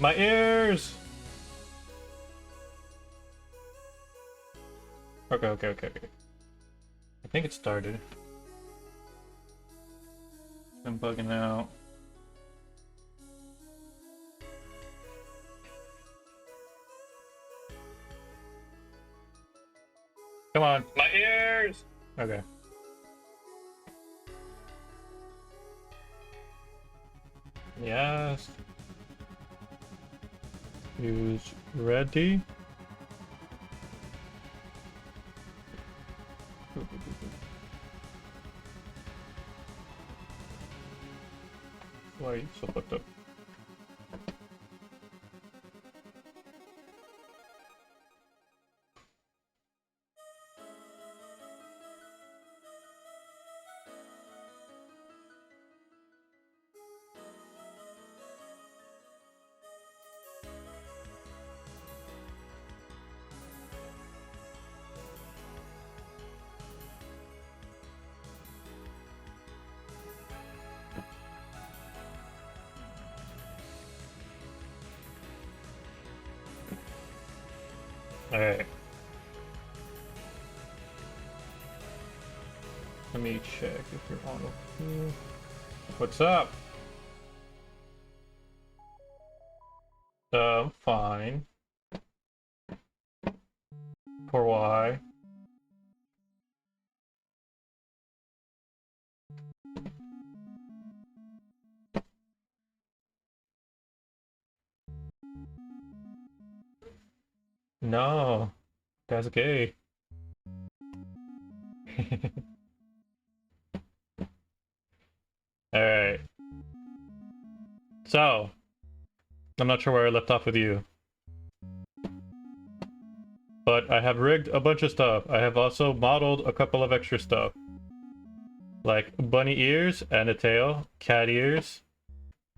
My ears! Okay. I think it started. I'm bugging out. Come on. My ears! Okay. Yes. Use ready. Why are you so fucked up? Alright. Let me check if you're on here. What's up? Fine. For why? No, that's gay. Alright. So, I'm not sure where I left off with you. But I have rigged a bunch of stuff. I have also modeled a couple of extra stuff. Like bunny ears and a tail, cat ears.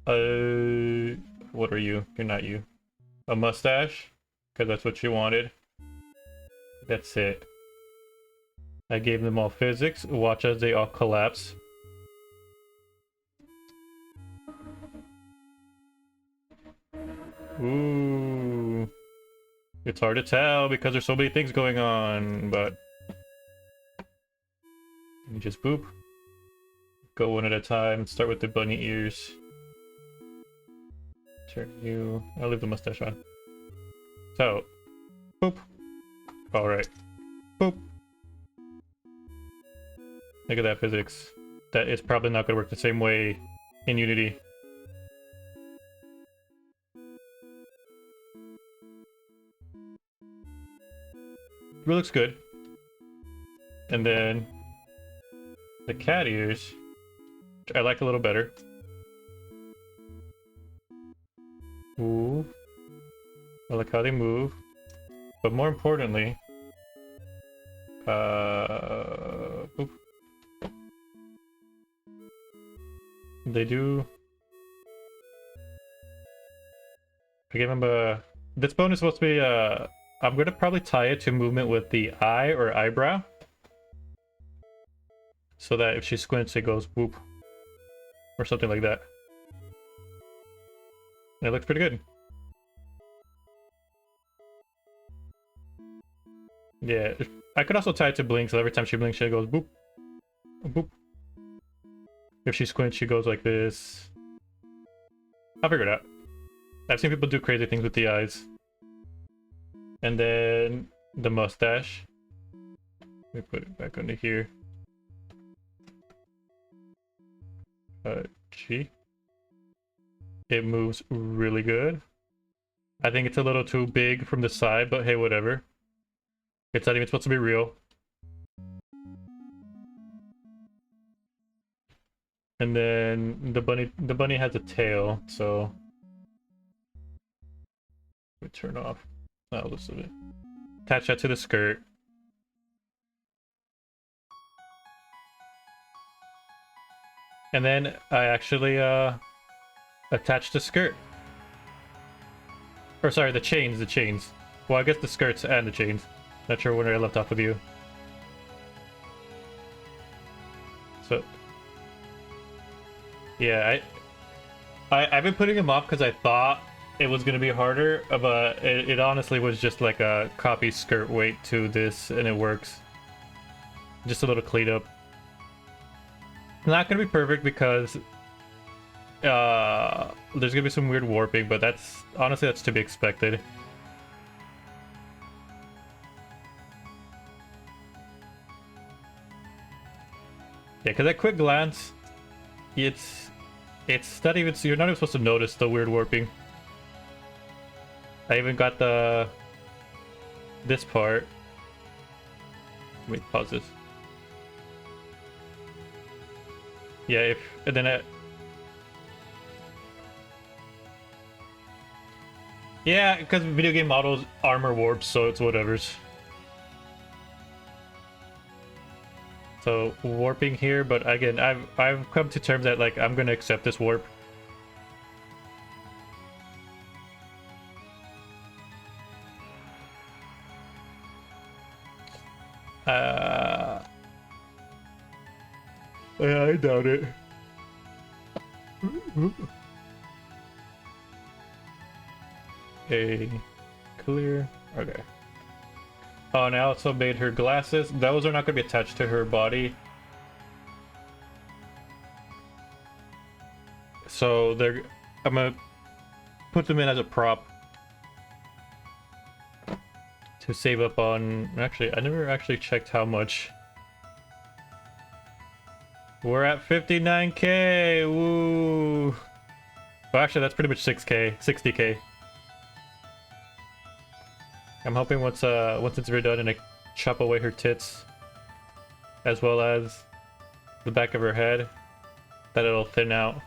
What are you? You're not you. A mustache, because that's what you wanted. That's it. I gave them all physics. Watch as they all collapse. Ooh. It's hard to tell because there's so many things going on, but you just boop. Go one at a time. Start with the bunny ears. Turn you. I'll leave the mustache on. So, boop. Alright. Boop. Look at that physics. That is probably not going to work the same way in Unity. It looks good. And then the cat ears, which I like a little better. Ooh. I like how they move. But more importantly, boop. They do. I gave him a. This bone is supposed to be I'm gonna probably tie it to movement with the eye or eyebrow, so that if she squints, it goes whoop, or something like that. And it looks pretty good. Yeah, I could also tie it to blink, so every time she blinks, she goes boop, boop. If she squints, she goes like this. I'll figure it out. I've seen people do crazy things with the eyes. And then the mustache. Let me put it back under here. G. It moves really good. I think it's a little too big from the side, but hey, whatever. It's not even supposed to be real. And then the bunny has a tail, so we turn off. Oh, this is it. Attach that to the skirt. And then I actually attach the skirt. Or sorry, the chains. Well, I guess the skirts and the chains. Not sure when I left off with you. So yeah, I've been putting them off because I thought it was gonna be harder, but it honestly was just like a copy skirt weight to this, and it works. Just a little cleanup. Not gonna be perfect because there's gonna be some weird warping, but that's honestly that's to be expected. Yeah, because at quick glance, it's not even, you're not even supposed to notice the weird warping. I even got this part. Wait, pause this. Yeah, if and then yeah, because video game models armor warps, so it's whatever's. So warping here, but again, I've come to terms that like I'm gonna accept this warp. Yeah, I doubt it. Okay, clear. Okay. Oh, and I also made her glasses. Those are not going to be attached to her body. So I'm going to put them in as a prop. To save up on... Actually, I never actually checked how much. We're at 59k! Woo! Well, actually, that's pretty much 6k. 60k. I'm hoping once it's redone and I chop away her tits, as well as the back of her head, that it'll thin out.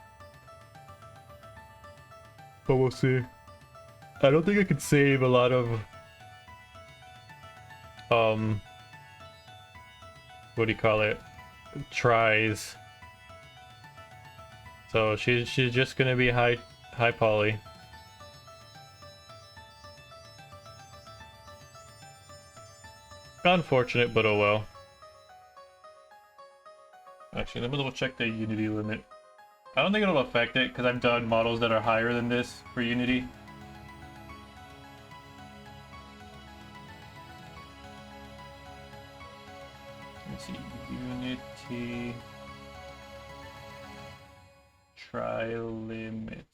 But we'll see. I don't think I could save a lot of what do you call it? Tries. So she's just gonna be high poly. Unfortunate, but oh well. Actually, let me double check the Unity limit. I don't think it'll affect it because I've done models that are higher than this for Unity. Let's see, Unity try limit.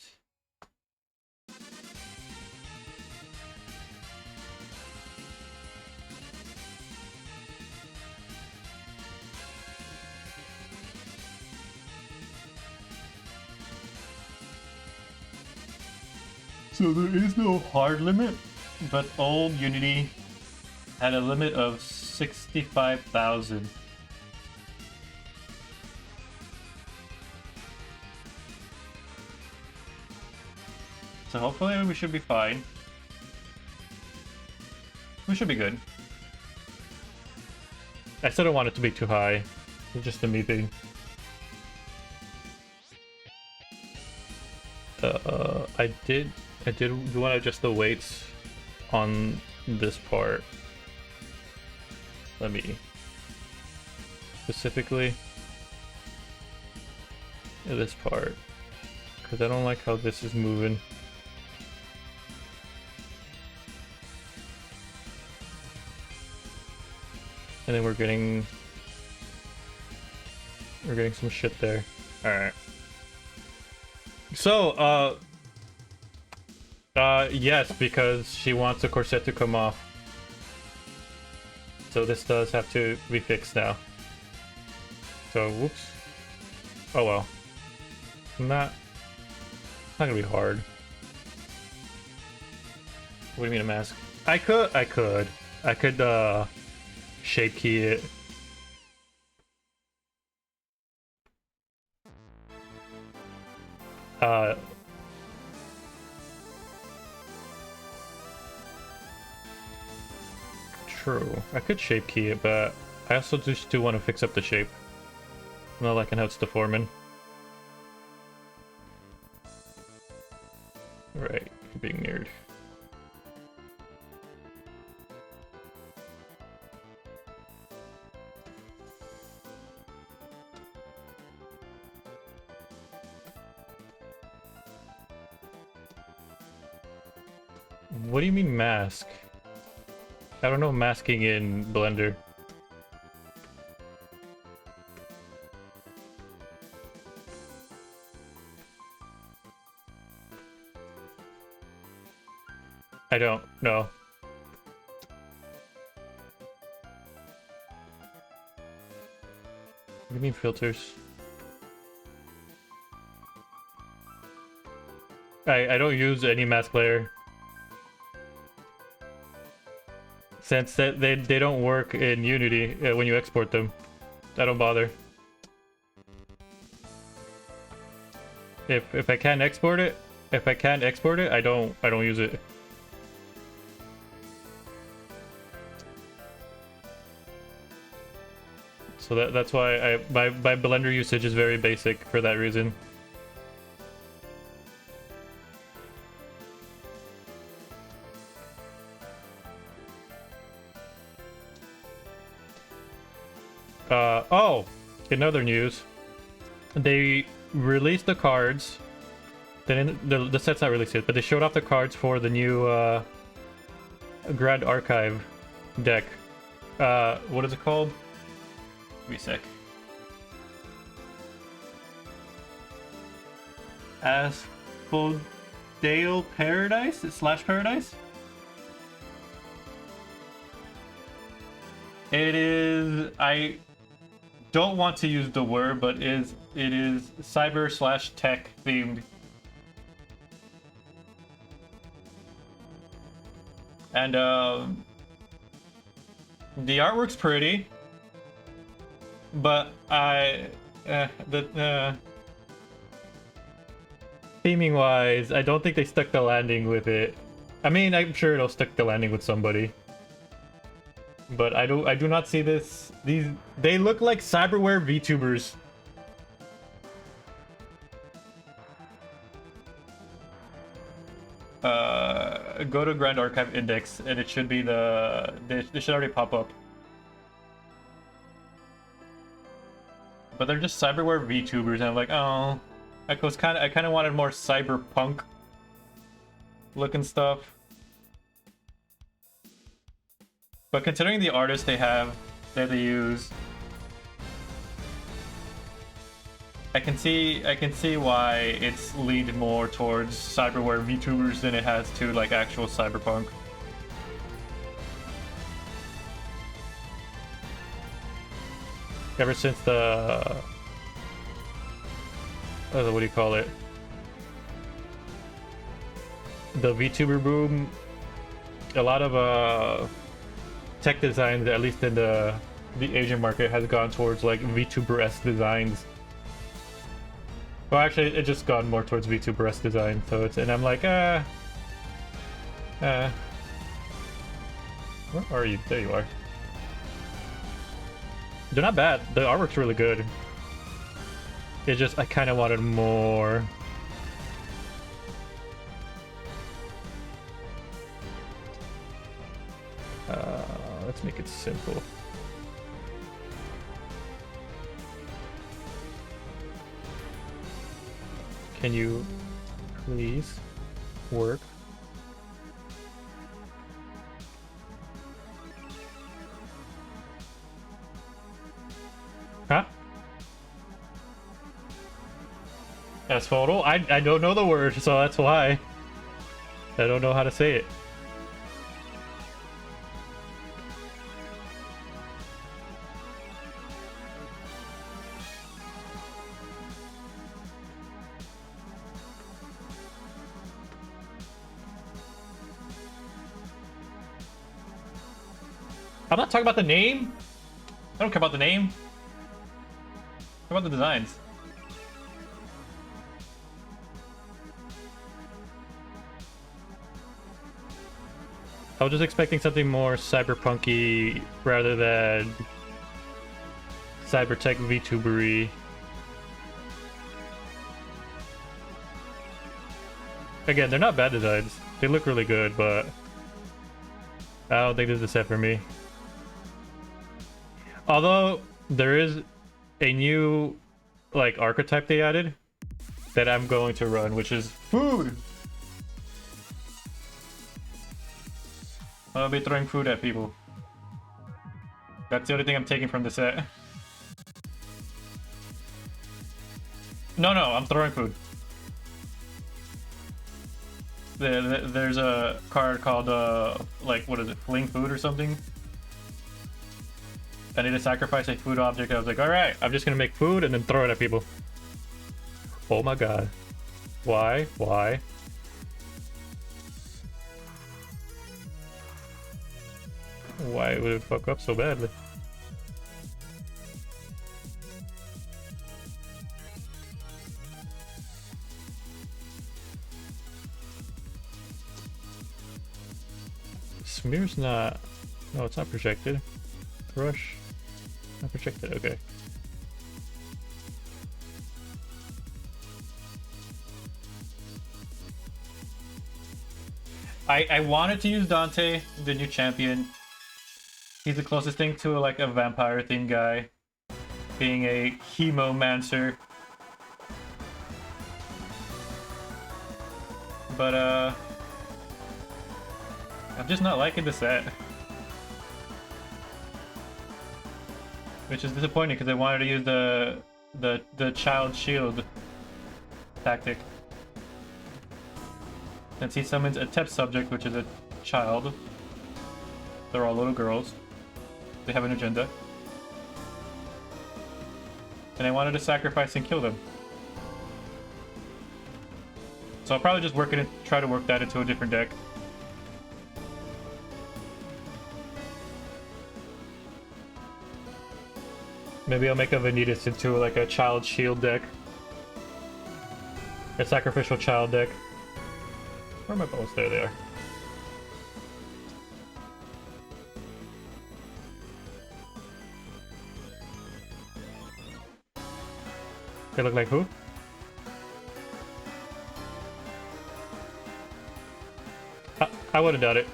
So there is no hard limit, but old Unity had a limit of 65,000. So hopefully we should be fine. We should be good. I still don't want it to be too high. It's just a me thing. I did want to adjust the weights on this part. Let me specifically this part, because I don't like how this is moving. And then we're getting some shit there. All right. So, yes, because she wants the corset to come off. So this does have to be fixed now. So, whoops. Oh well. Not gonna be hard. What do you mean a mask? I could shape key it. True. I could shape key it, but I also just do want to fix up the shape. Not liking how it's deforming. Right, being nerd. What do you mean mask? I don't know masking in Blender. I don't know. What do you mean filters? I don't use any mask layer. Since they don't work in Unity when you export them. I don't bother. If I can't export it, I don't use it. So that's why my Blender usage is very basic for that reason. Oh, in other news, they released the cards. The set's not released yet, but they showed off the cards for the new Grand Archive deck. What is it called? Give me a sec. Asphodel Paradise / Paradise. It is. I don't want to use the word, but it is cyber / tech themed. And the artwork's pretty, but theming wise, I don't think they stuck the landing with it. I mean, I'm sure it'll stick the landing with somebody. But I do not see this. They look like cyberware VTubers. Go to Grand Archive Index and it should be they should already pop up. But they're just cyberware VTubers and I'm like, oh, I kind of wanted more cyberpunk looking stuff. But considering the artists they use, I can see why it's leaned more towards cyberware VTubers than it has to like actual cyberpunk. Ever since the what do you call it? The VTuber boom, a lot of tech designs, at least in the Asian market, has gone towards like VTuber-esque designs. Well, actually, it just gone more towards VTuber-esque design. So it's, and I'm like, where are you? There you are. They're not bad. The artwork's really good. It's just I kind of wanted more. Let's make it simple. Can you please work? Huh? Asphodel? I don't know the word, so that's why. I don't know how to say it. I'm not talking about the name. I don't care about the name. What about the designs? I was just expecting something more cyberpunky rather than cybertech VTubery. Again, they're not bad designs. They look really good, but I don't think this is a set for me. Although there is a new like archetype they added that I'm going to run, which is food. I'll be throwing food at people. That's the only thing I'm taking from the set. No, I'm throwing food. There's a card called, like, what is it, Fling Food or something? I need to sacrifice a food object. I was like, alright, I'm just gonna make food and then throw it at people. Oh my god. Why? Why? Why would it fuck up so badly? Smear's not... No, it's not projected. Crush. Not projected, okay. I wanted to use Dante, the new champion. He's the closest thing to like a vampire themed guy. Being a chemomancer. But I'm just not liking the set. Which is disappointing because I wanted to use the child shield tactic. Since he summons a TEP subject, which is a child. They're all little girls. They have an agenda. And I wanted to sacrifice and kill them. So I'll probably just work it and try to work that into a different deck. Maybe I'll make a Vanitas into like a child shield deck. A sacrificial child deck. Where are my bows? There they are. They look like who? I wouldn't doubt it.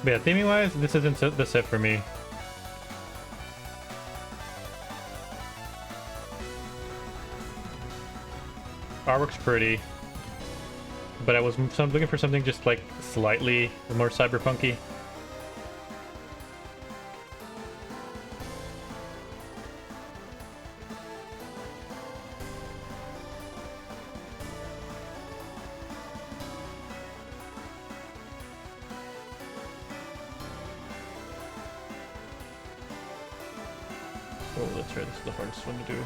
But yeah, theming wise, this isn't the set for me. Artwork's pretty, but I was looking for something just like slightly more cyberpunky. Oh, that's right, this is the hardest one to do.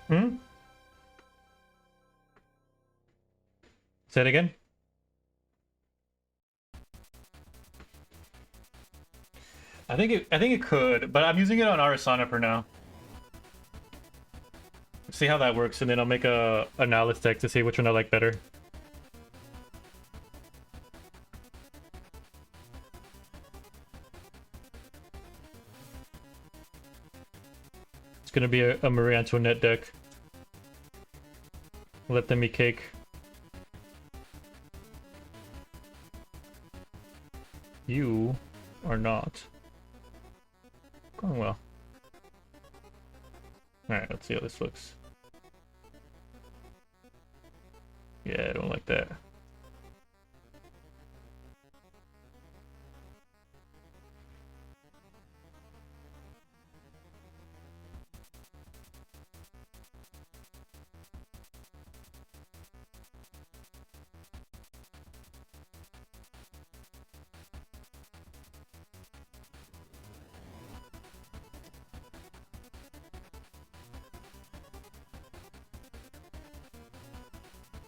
Hmm? Say it again? I think it could, but I'm using it on Arasana for now. See how that works, and then I'll make a Alice deck to see which one I like better. It's gonna be a Marie Antoinette deck. Let them eat cake. You are not going well. Alright, let's see how this looks. Yeah, I don't like that.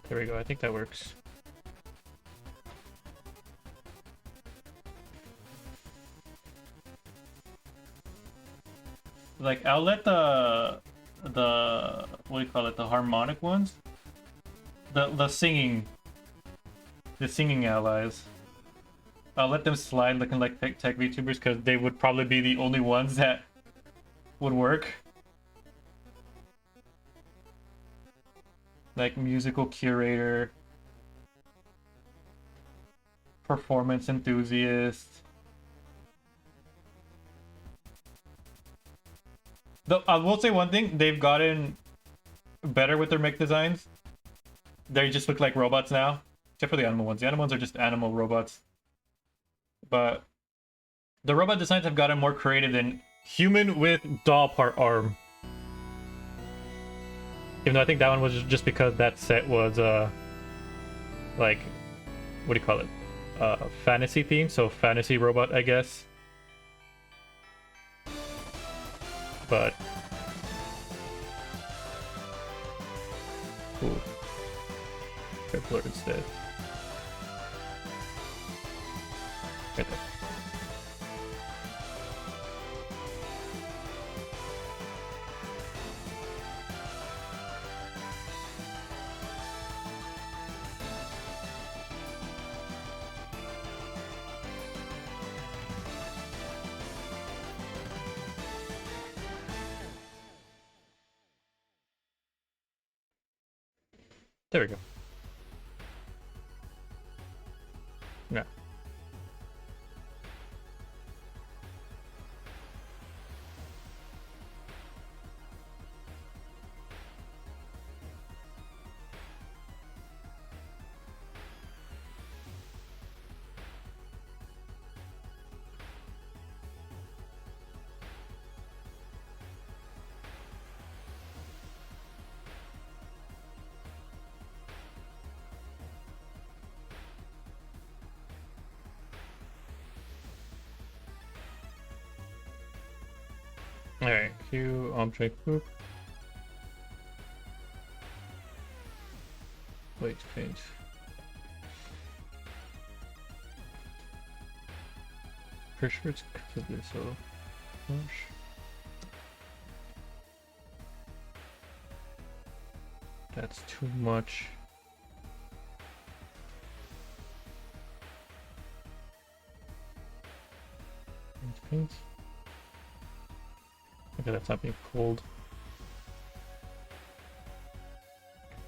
There we go. I think that works. Like, I'll let the what do you call it? The harmonic ones, the singing allies. I'll let them slide looking like tech VTubers because they would probably be the only ones that would work. Like musical curator, performance enthusiast. Though I will say one thing, they've gotten better with their mech designs. They just look like robots now, except for the animal ones. The animal ones are just animal robots. But the robot designs have gotten more creative than human with doll part arm. Even though I think that one was just because that set was like, what do you call it? Fantasy theme, so fantasy robot, I guess. But ooh, Tripler instead. Right there. There we go. Yeah. Alright, Q object group. Wait, change. Pretty sure it's because of this, so gosh. That's too much. Paint. Okay, that's not being pulled.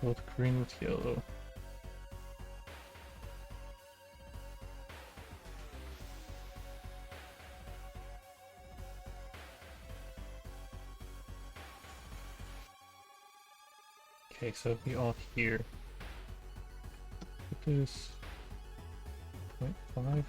Both green with yellow. Okay, so it'll be all here. Put this 0.5.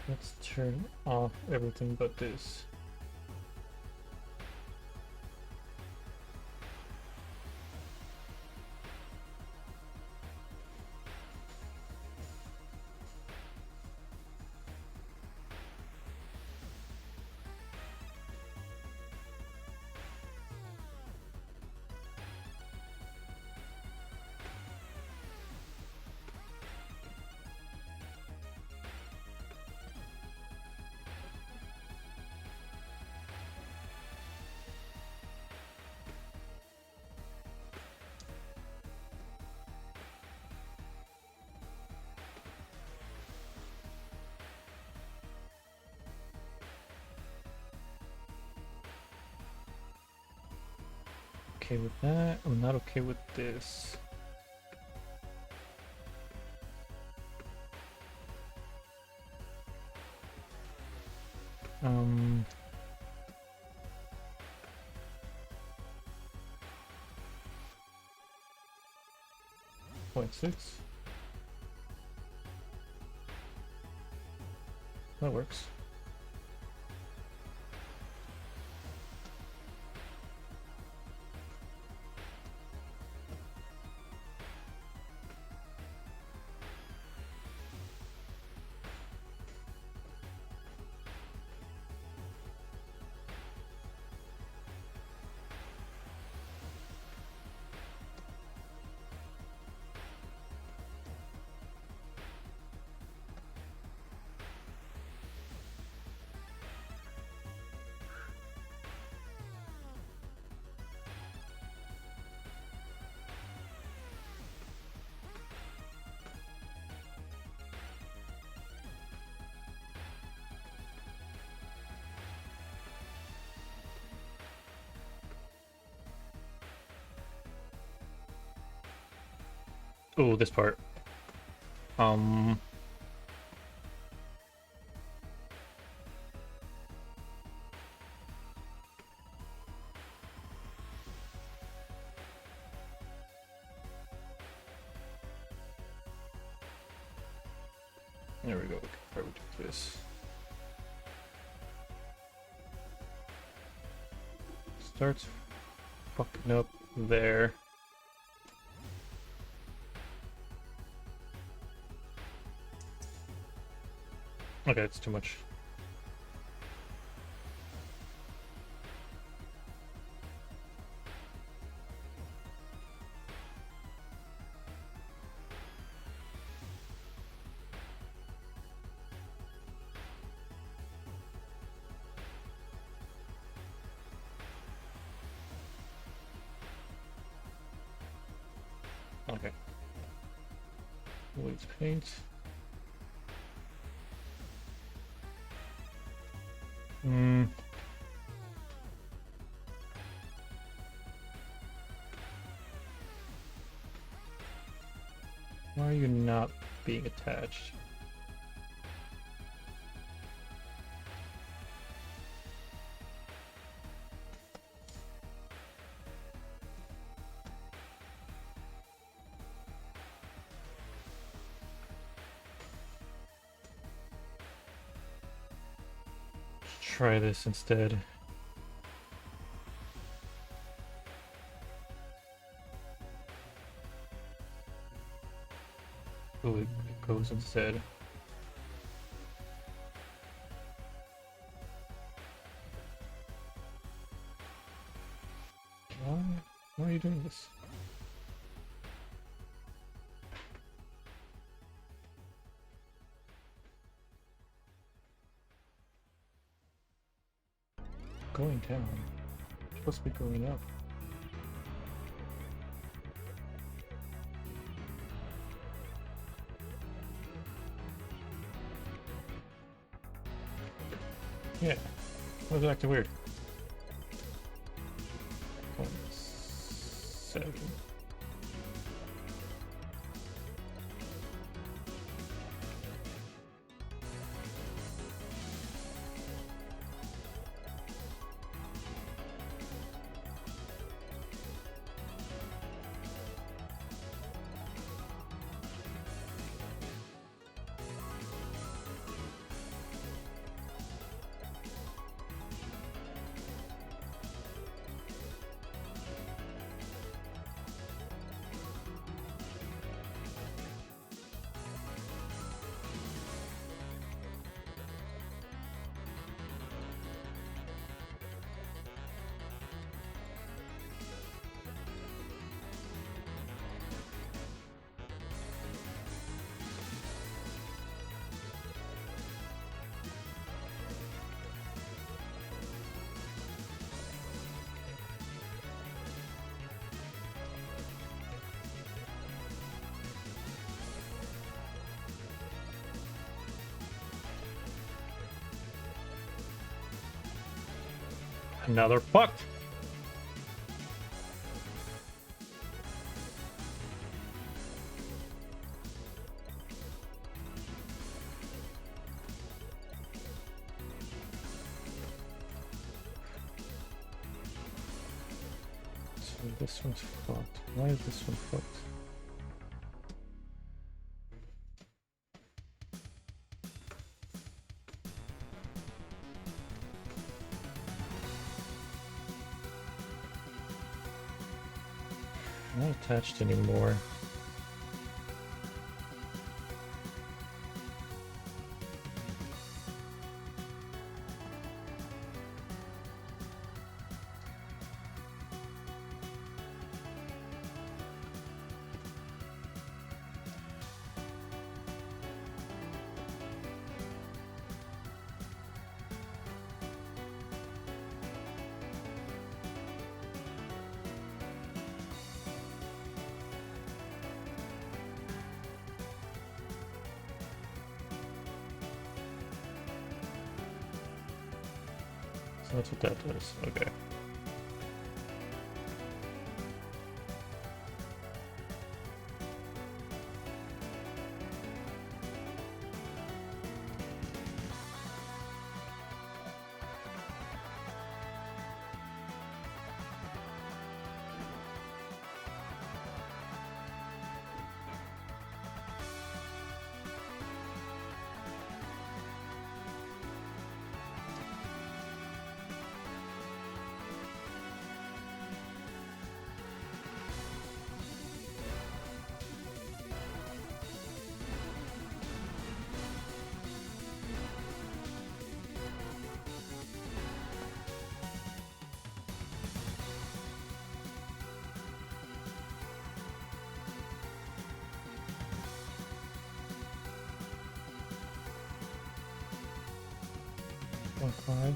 Let's turn off everything but this. Okay with that. I'm not okay with this. Um, 0.6. That works. Oh, this part. Um. There we go. We can probably do this. Starts fucking up there. Okay, it's too much. Okay. Voids paint. Hmm. Why are you not being attached? Try this instead. Oh, it goes instead. Why are you doing this? Going down. It's supposed to be going up. Yeah. That was acting weird. 0.7. Another fucked. So this one's fucked. Why is this one fucked? Not attached anymore. So that's what that does. Okay. 1.5.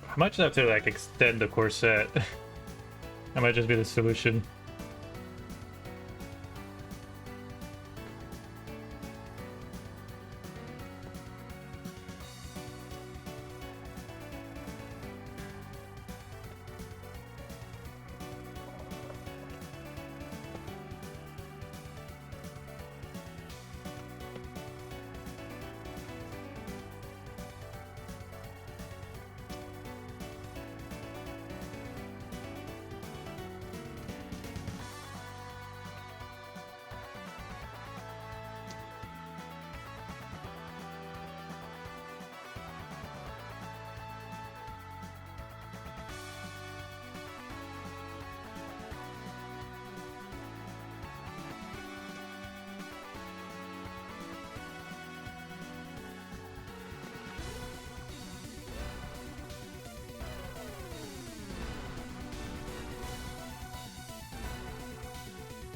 I might just have to like extend the core set. That might just be the solution.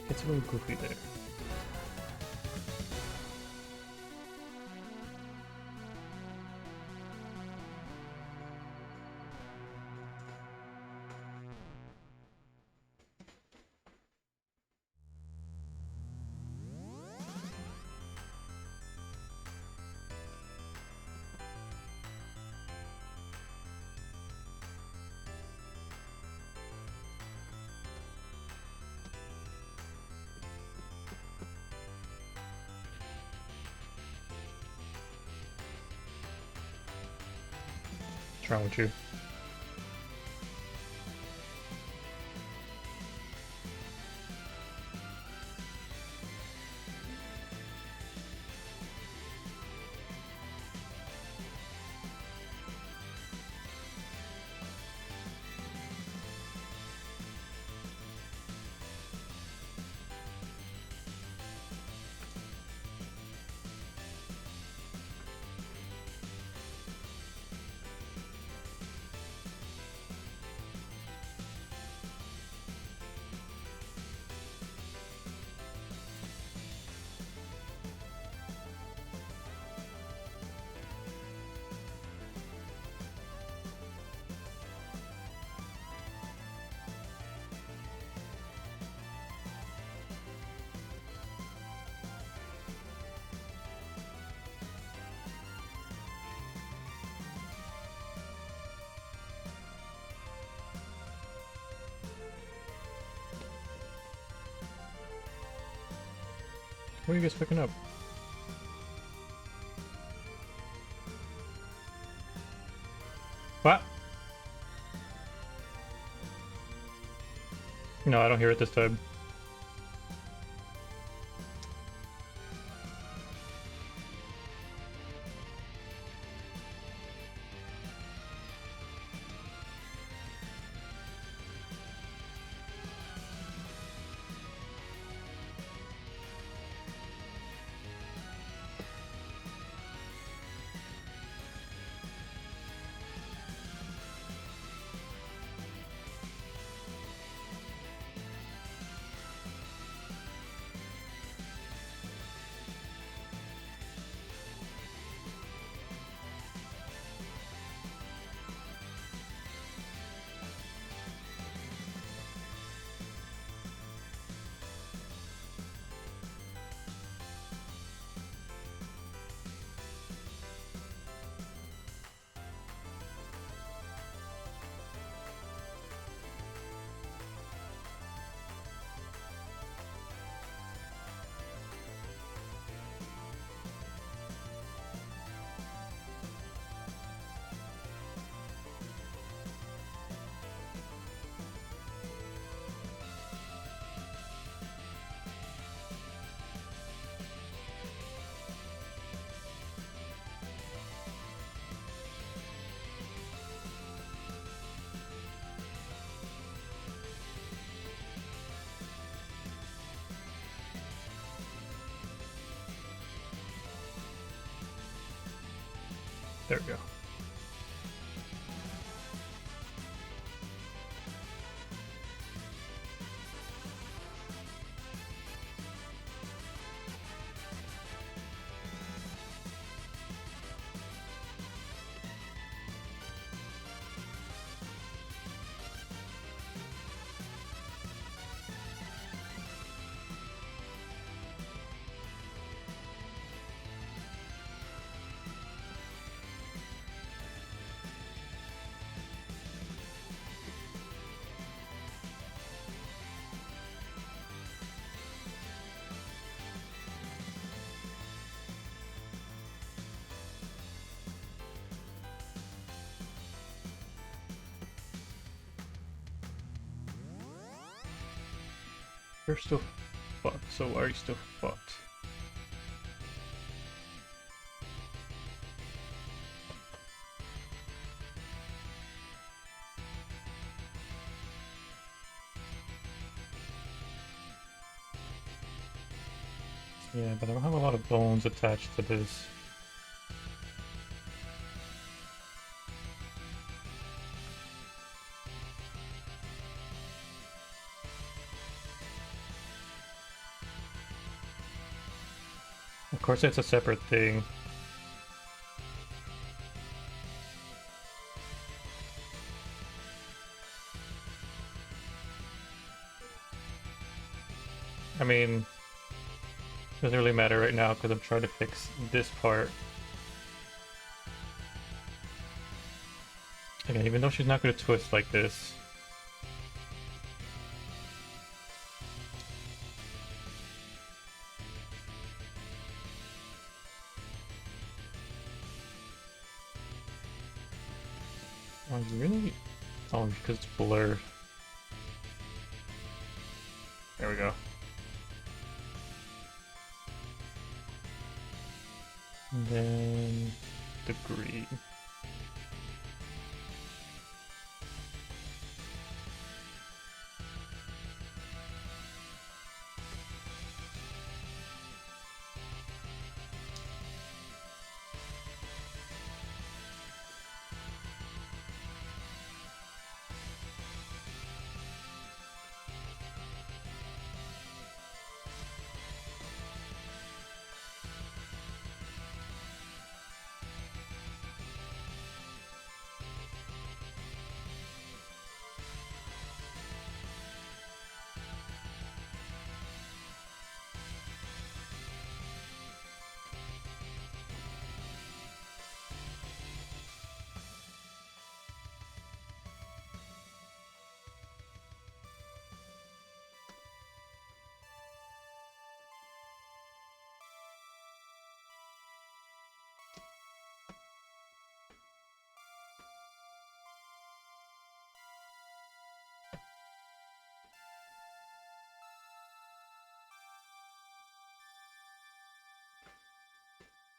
It's a little goofy there. What's wrong with you? What are you guys picking up? What? No, I don't hear it this time. There we go. You're still fucked, so are you still fucked? Yeah, but I don't have a lot of bones attached to this. Of course, it's a separate thing. I mean, doesn't really matter right now because I'm trying to fix this part. Again, even though she's not going to twist like this. Oh, really? Oh, because it's blurred. There we go. And then the green.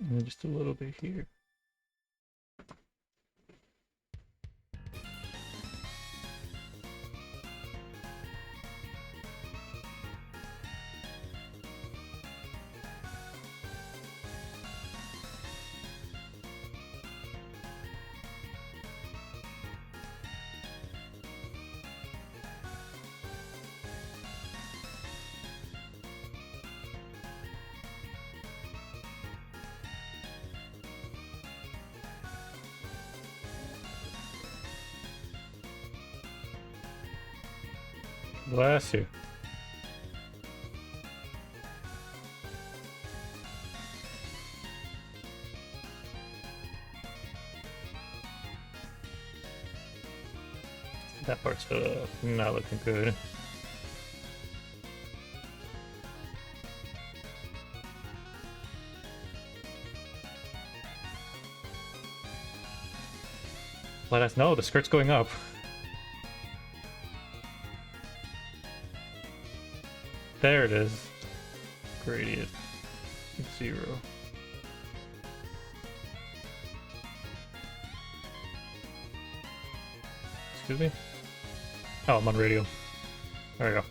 And then just a little bit here. Bless you. That part's not looking good. Let us know, the skirt's going up. There it is. Gradient 0. Excuse me? Oh, I'm on radio. There we go.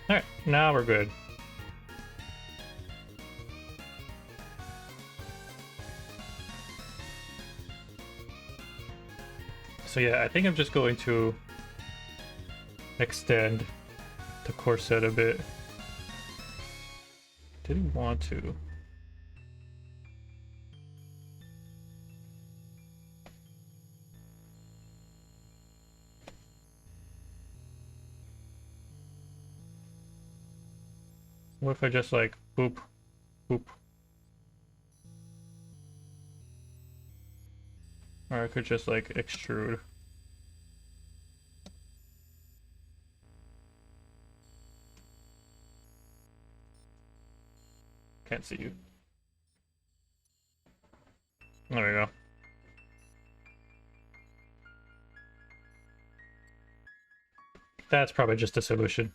Alright, now we're good. So yeah, I think I'm just going to extend the corset a bit. Didn't want to. What if I just like boop, boop? Or I could just like extrude. Can't see you. There we go. That's probably just a solution.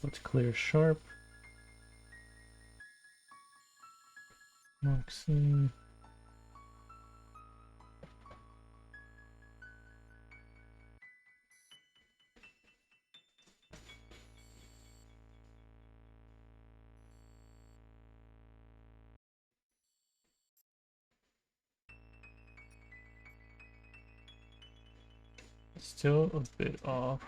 Let's clear sharp. Moxie. Still a bit off.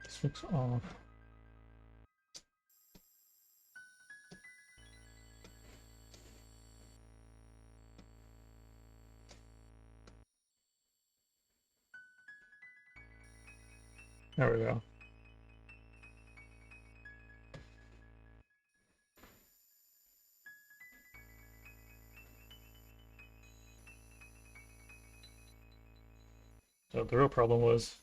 This looks off. There we go. So the real problem was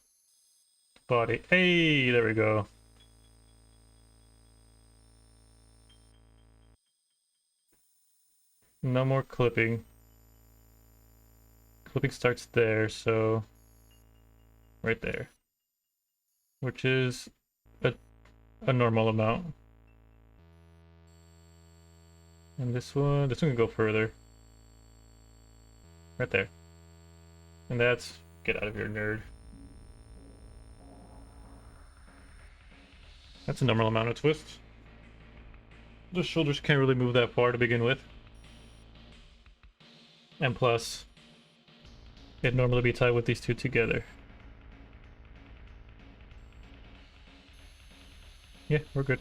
body. Hey, there we go. No more clipping. Clipping starts there, so right there, which is a normal amount. And this one can go further. Right there. And that's, get out of here, nerd. That's a normal amount of twist. The shoulders can't really move that far to begin with. And plus, it'd normally be tied with these two together. Yeah, we're good.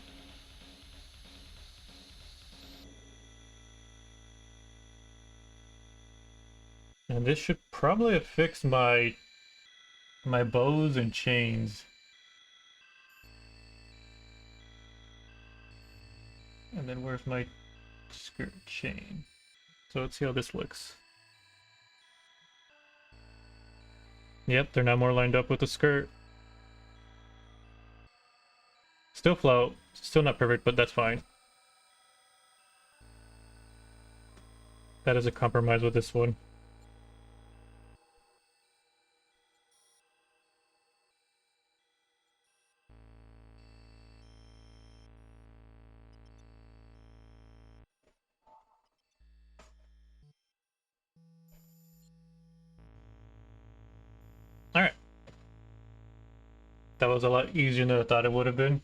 And this should probably have fixed my bows and chains. And then where's my skirt chain? So let's see how this looks. Yep, they're now more lined up with the skirt. Still float, still not perfect, but that's fine. That is a compromise with this one. Alright. That was a lot easier than I thought it would have been.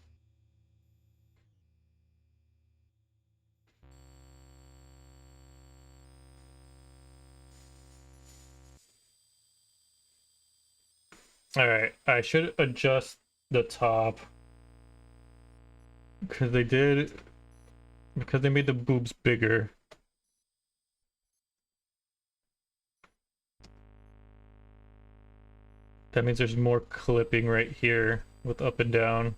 Alright, I should adjust the top. Because they made the boobs bigger. That means there's more clipping right here with up and down.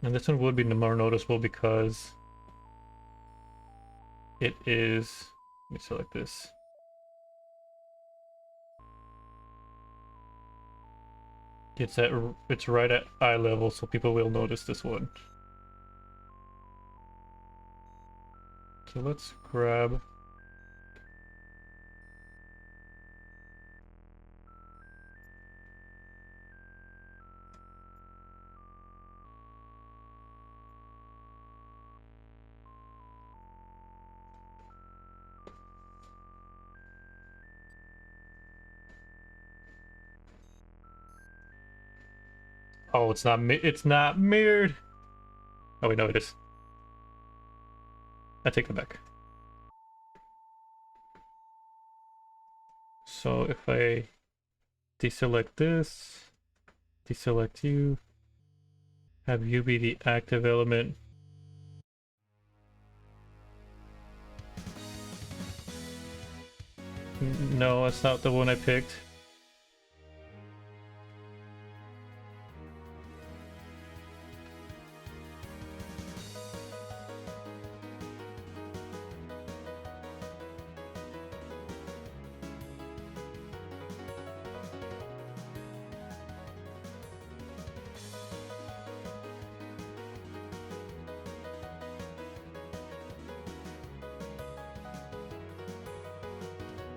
And this one would be more noticeable because it is, let me select this. It's right at eye level, so people will notice this one. So let's grab. Oh, it's not mirrored. Oh wait, no, it is. I take it back. So if I deselect this, deselect you, have you be the active element. No, that's not the one I picked.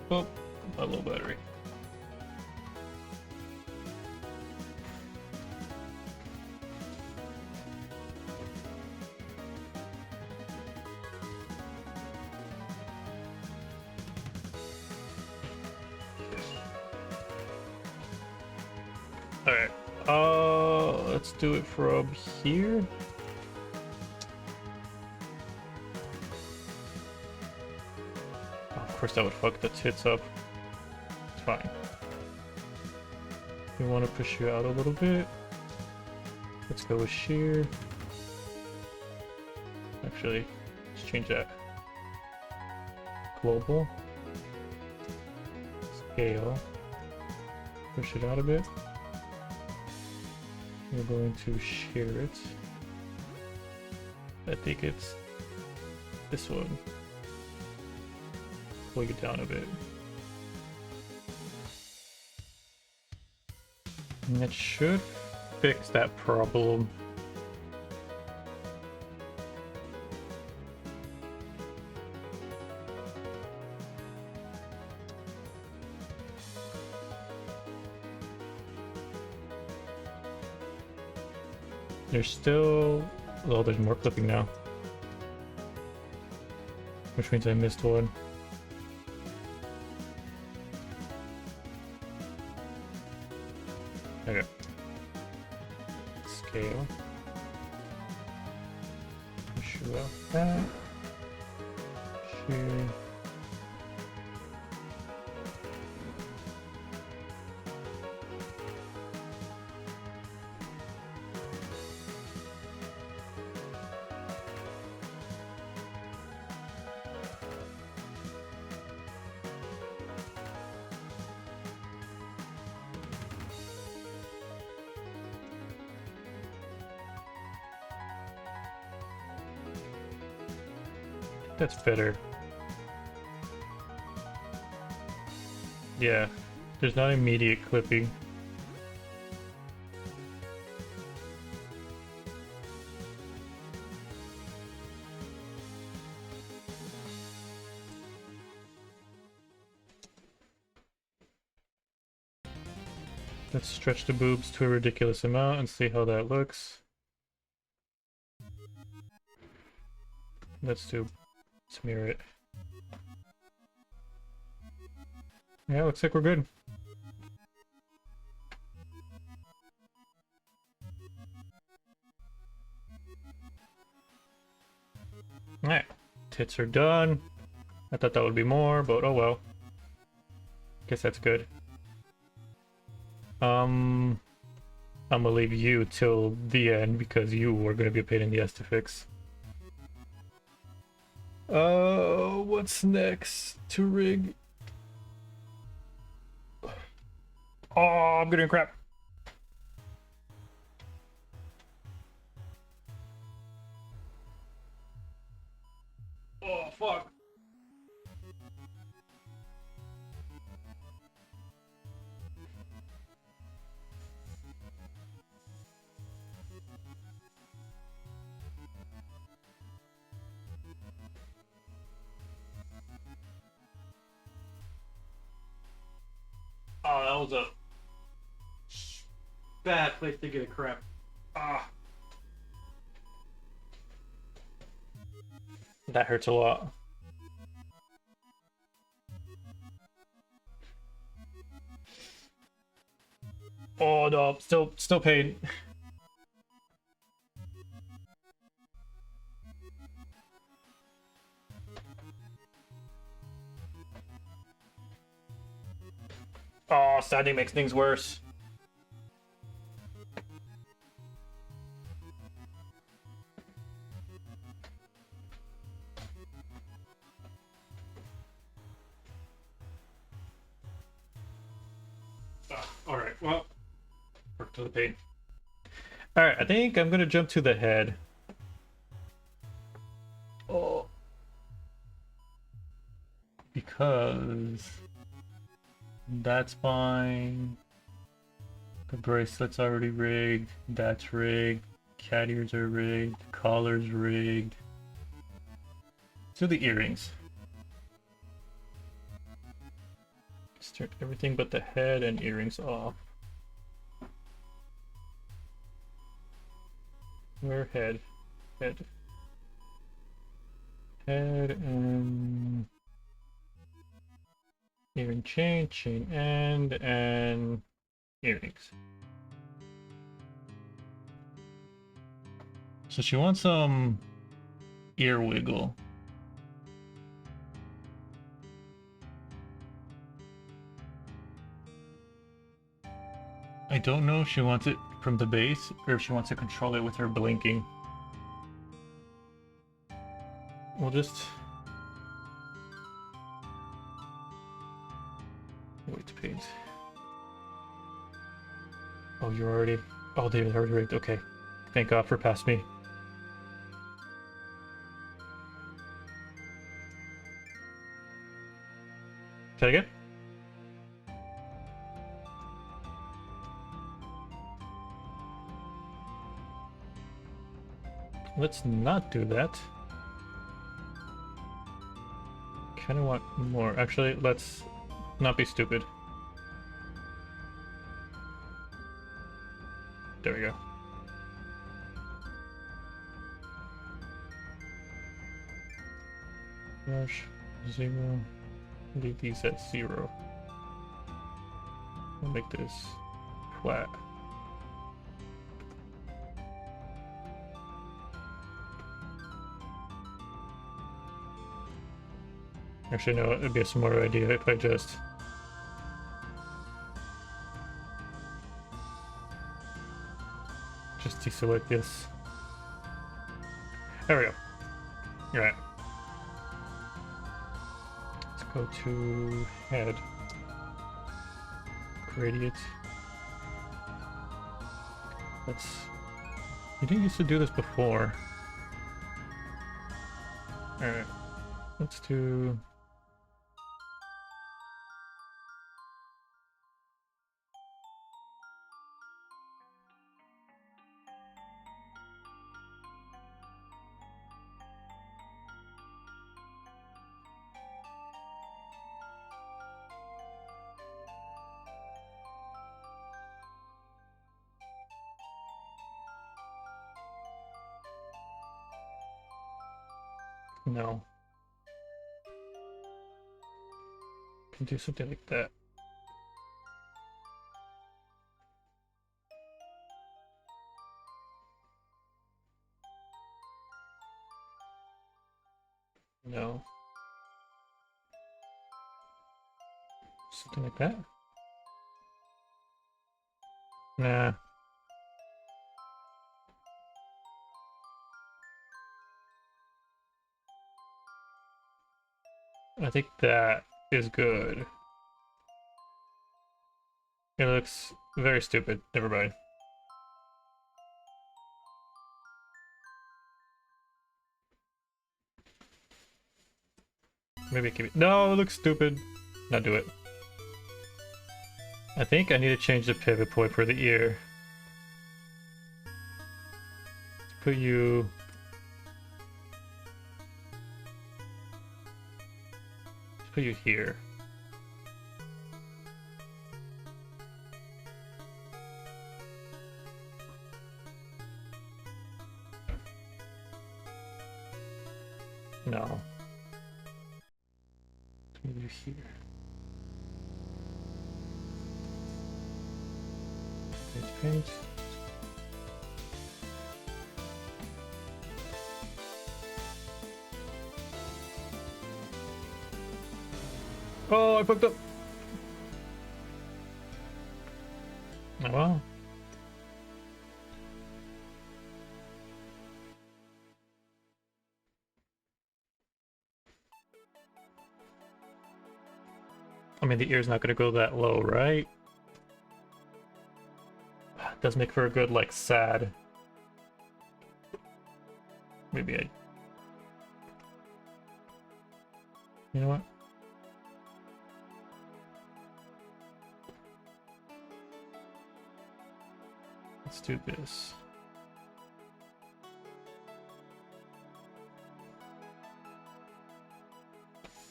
Oh, a low battery. Alright. Let's do it from here. Oh, of course that would fuck the tits up. It's fine. We want to push you out a little bit. Let's go with shear. Actually, let's change that. Global. Scale. Push it out a bit. We're going to shear it. I think it's this one. Pull it down a bit. And that should fix that problem. There's still... Oh, there's more clipping now. Which means I missed one. Okay. Scale. Push you out that. Shear. That's better. Yeah, there's not immediate clipping. Let's stretch the boobs to a ridiculous amount and see how that looks. Let's smear it. Yeah, looks like we're good. Alright, tits are done. I thought that would be more, but oh well. Guess that's good. I'm gonna leave you till the end because you are gonna be a pain in the ass to fix. What's next to rig? Oh, I'm getting crap. Oh, fuck. Oh, that was a bad place to get a crap. Ah. That hurts a lot. Oh no, still pain. Oh, standing makes things worse. Alright, well, work to the pain. Alright, I think I'm gonna jump to the head. Oh. Because that's fine. The bracelet's already rigged. That's rigged. Cat ears are rigged. Collar's rigged. So the earrings. turn everything but the head and earrings off. Where head? Head. Head and earring chain, chain end, and earrings. So she wants some ear wiggle. I don't know if she wants it from the base or if she wants to control it with her blinking. We'll just wait to paint. Oh, you're already. Oh, they're already rigged. Okay. Thank God for past me. Say that again? Let's not do that. Kind of want more. Actually, let's not be stupid. There we go. Brush 0. Leave these at 0. We'll make this flat. Actually, no, it'd be a smarter idea if I just deselect this. There we go. All right. Let's go to head. Gradient. Let's. You didn't used to do this before. All right. Let's do. No. Can do something like that. No. Something like that? Nah. I think that is good. It looks very stupid. Never mind. Maybe keep it. No, it looks stupid. Not do it. I think I need to change the pivot point for the ear. Let's put you. Let's put you here. No. Let's move you here. Paint. Oh, I fucked up. Oh well. I mean, the ear's not gonna go that low, right? It does make for a good, like, sad. Maybe I. You know what? Let's do this.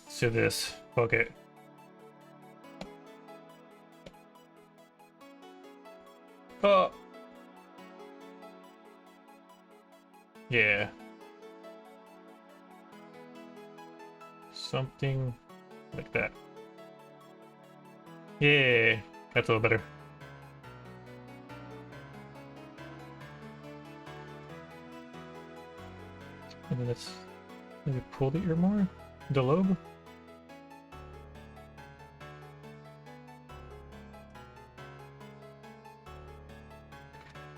Let's do this. Fuck it. Oh. Yeah. Something like that. Yeah, that's a little better. And then let's maybe pull the ear more. The lobe.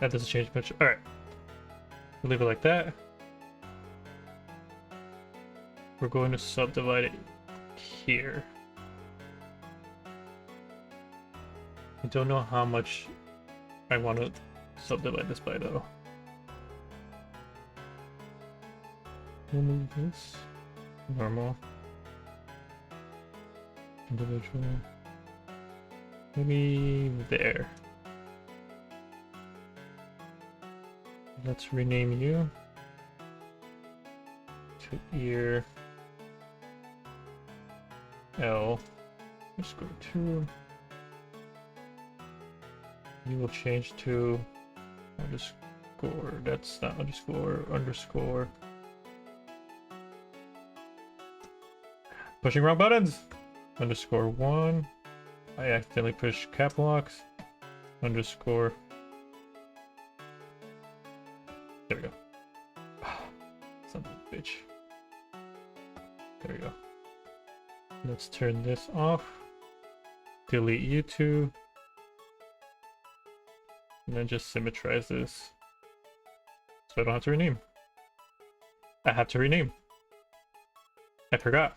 That doesn't change much. Alright. We'll leave it like that. We're going to subdivide it here. I don't know how much I want to subdivide this by though. We'll move this. Normal. Individual. Maybe there. Let's rename you to ear L underscore 2. You will change to underscore. That's not underscore, underscore. Pushing wrong buttons! Underscore 1. I accidentally pushed cap locks. Underscore. There we go. Son of a bitch. There we go. Let's turn this off. Delete you two. And then just symmetrize this. So I don't have to rename. I have to rename. I forgot.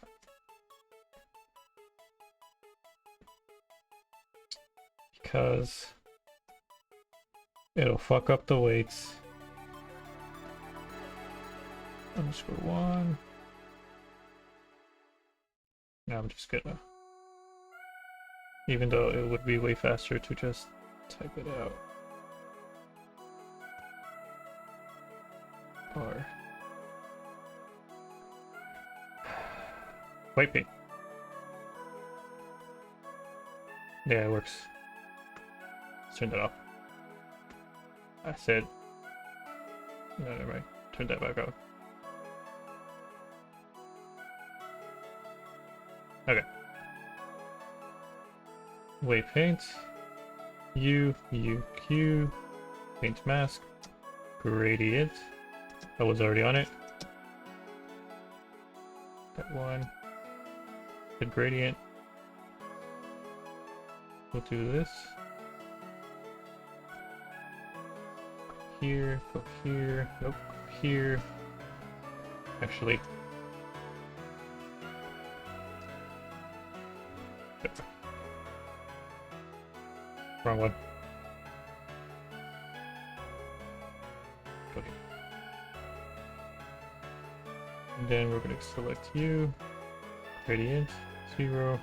Because it'll fuck up the weights. Underscore 1. Now I'm just gonna, even though it would be way faster to just type it out. Or white paint. Yeah, it works. Let's turn that off. I said, no, never mind. Turn that back on. Okay. Wave paint. Q, paint mask, gradient. I was already on it. That one. The gradient. We'll do this. Here, go here, nope, here. Actually, wrong one. Okay. And then we're going to select you, gradient, 0.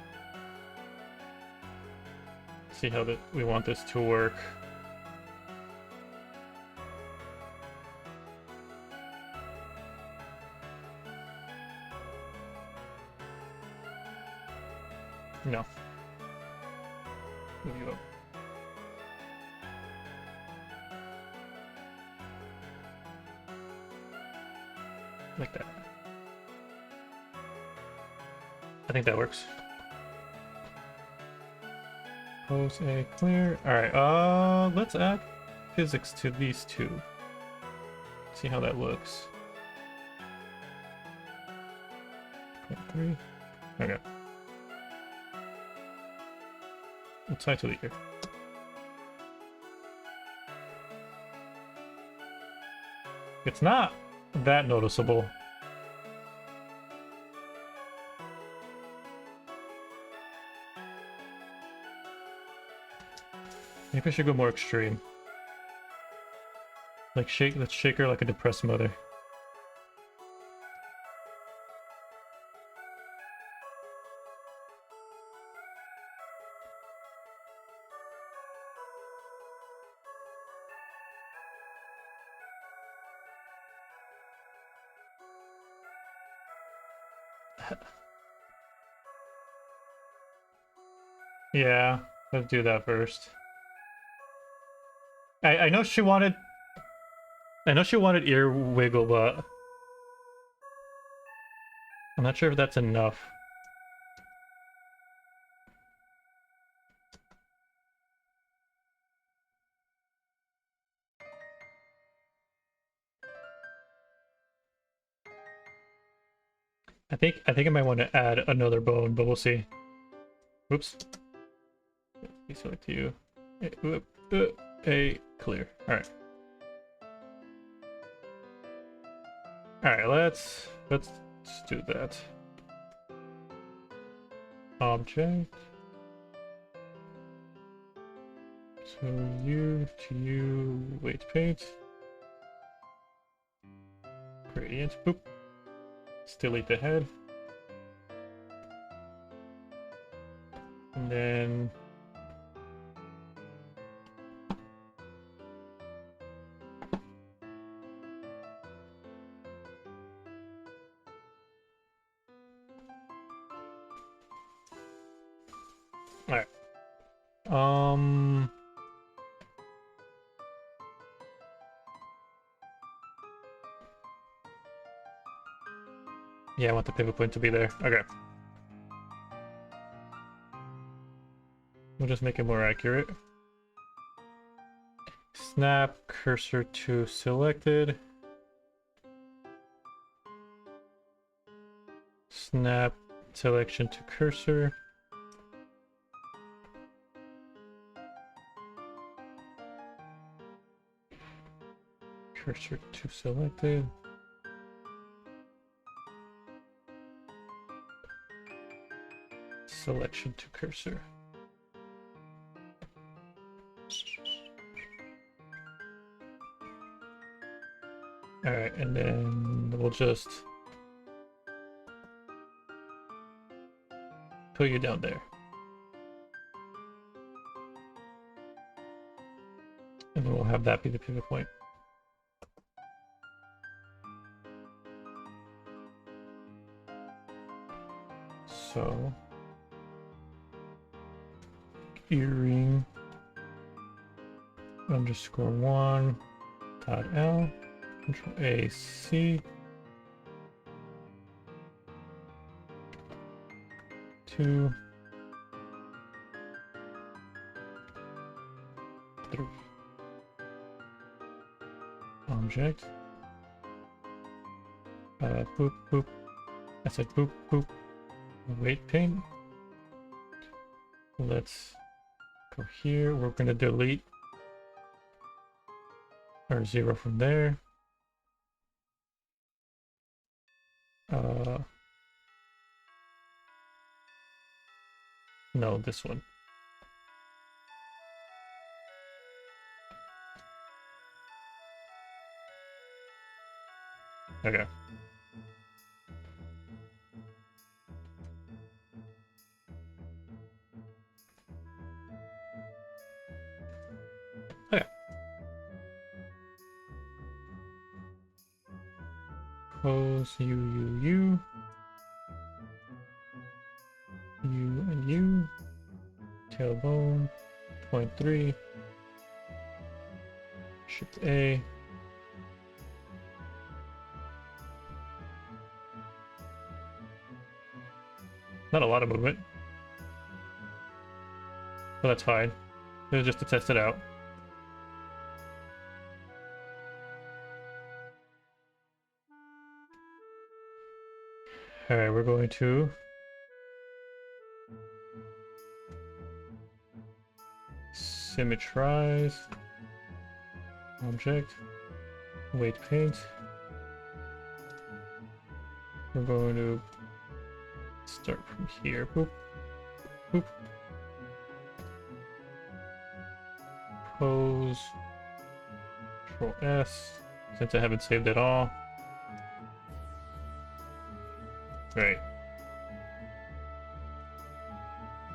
See how that we want this to work. No. Move you up. Like that. I think that works. Pose A clear. Alright, let's add physics to these two. See how that looks. 0.3. Okay. Let's tie to the ear. It's not that noticeable. Maybe I should go more extreme. Like let's shake her like a depressed mother. Yeah, let's do that first. I know she wanted. I know she wanted ear wiggle, but I'm not sure if that's enough. I think I might want to add another bone, but we'll see. Oops. Deselect you. A clear. All right. All right. Let's do that. Object. So you to you. Weight paint. Gradient. Boop. Still delete the head. And then all right. Yeah, I want the pivot point to be there. Okay. We'll just make it more accurate. Snap cursor to selected. Snap selection to cursor. Cursor to selected. Selection to cursor. All right, and then we'll just put you down there. And then we'll have that be the pivot point. So earring underscore 1 dot L control A C 2 3 object boop boop. I said boop boop. Weight paint. Let's go here. We're gonna delete our 0 from there. No, this one. Okay. Okay. Pose U and U. Tailbone. 0.3. Shift A. Not a lot of movement, but that's fine. It was just to test it out. Alright, we're going to symmetrize object, weight paint. We're going to start from here. Boop, boop. Pose, Control S, since I haven't saved it all. Right.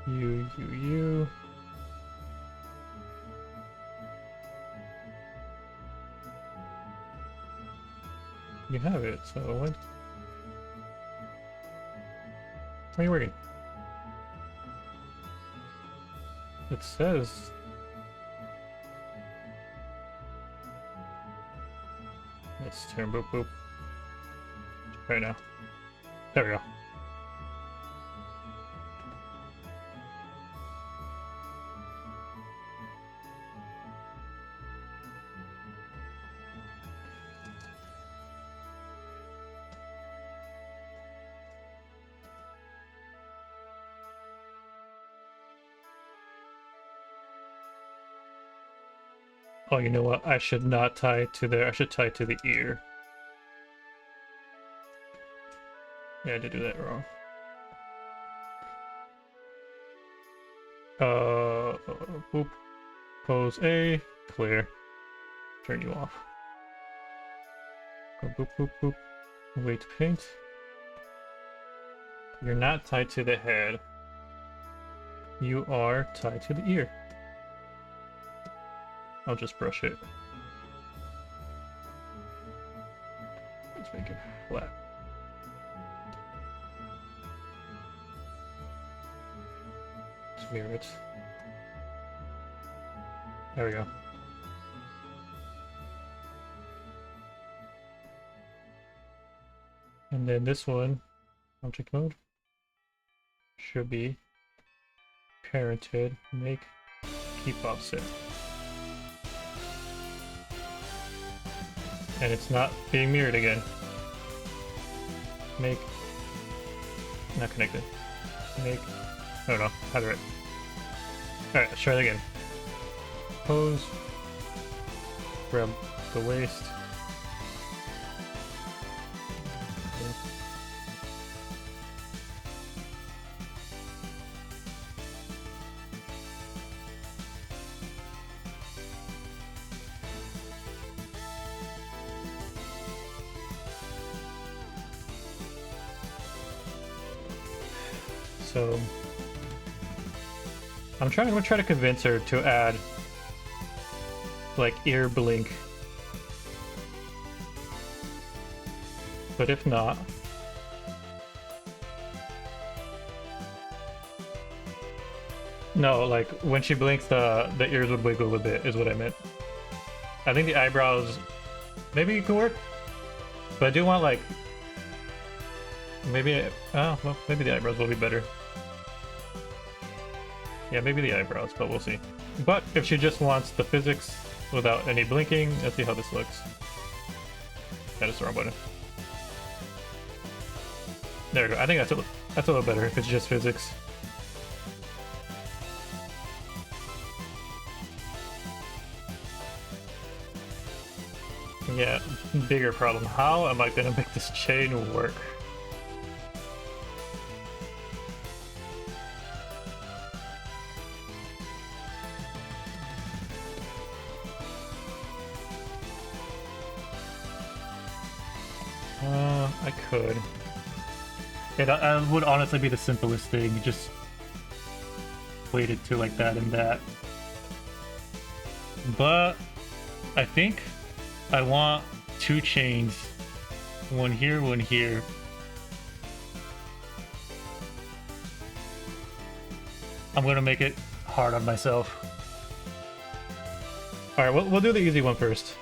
U. You have it, so what? Why are you working? It says Let's turn boop boop. Right now. There we go. Oh, you know what? I should not tie to there. I should tie to the ear. Yeah, I did do that wrong. Boop. Pose A. Clear. Turn you off. Go boop, boop, boop. Wait to paint. You're not tied to the head. You are tied to the ear. I'll just brush it. Let's make it flat. Let's mirror it. There we go. And then this one, object mode, should be parented, make, keep offset. And it's not being mirrored again. Make, not connected. Make, oh no, how do it? Alright, let's try it again. Pose, grab the waist. So I'm gonna try to convince her to add like ear blink. But if not, no, like when she blinks the ears would wiggle a bit is what I meant. I think the eyebrows maybe it could work. But I do want like maybe well, maybe the eyebrows will be better. Yeah, maybe the eyebrows, but we'll see. But if she just wants the physics without any blinking, let's see how this looks. That is the wrong button. There we go. I think that's a little better if it's just physics. Yeah, bigger problem. How am I gonna make this chain work? I could. It would honestly be the simplest thing, just weight it to like that and that. But I think I want two chains, one here, one here. I'm gonna make it hard on myself. All right, we'll do the easy one first.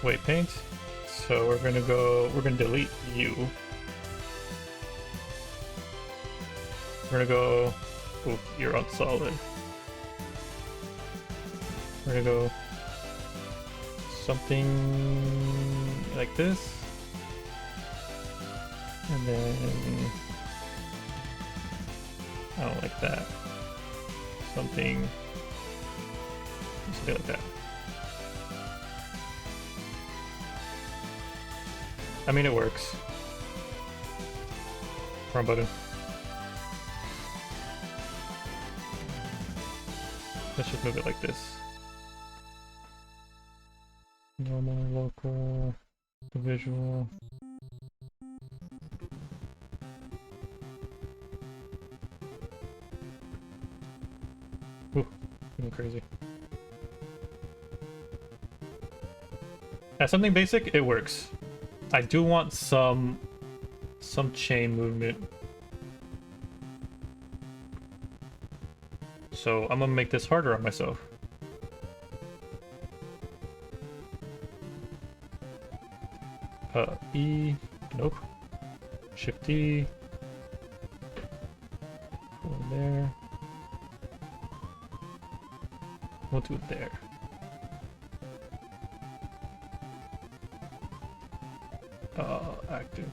Wait, paint. So we're gonna delete you. We're gonna go, oh, you're on solid. We're gonna go something like this. And then, I don't like that. Something like that. I mean, it works. Wrong button. Let's just move it like this. Normal, local, visual. Ooh, getting crazy. As something basic, it works. I do want some chain movement. So I'm gonna make this harder on myself. E, nope. Shift E. Go in there. We'll do it there. Active.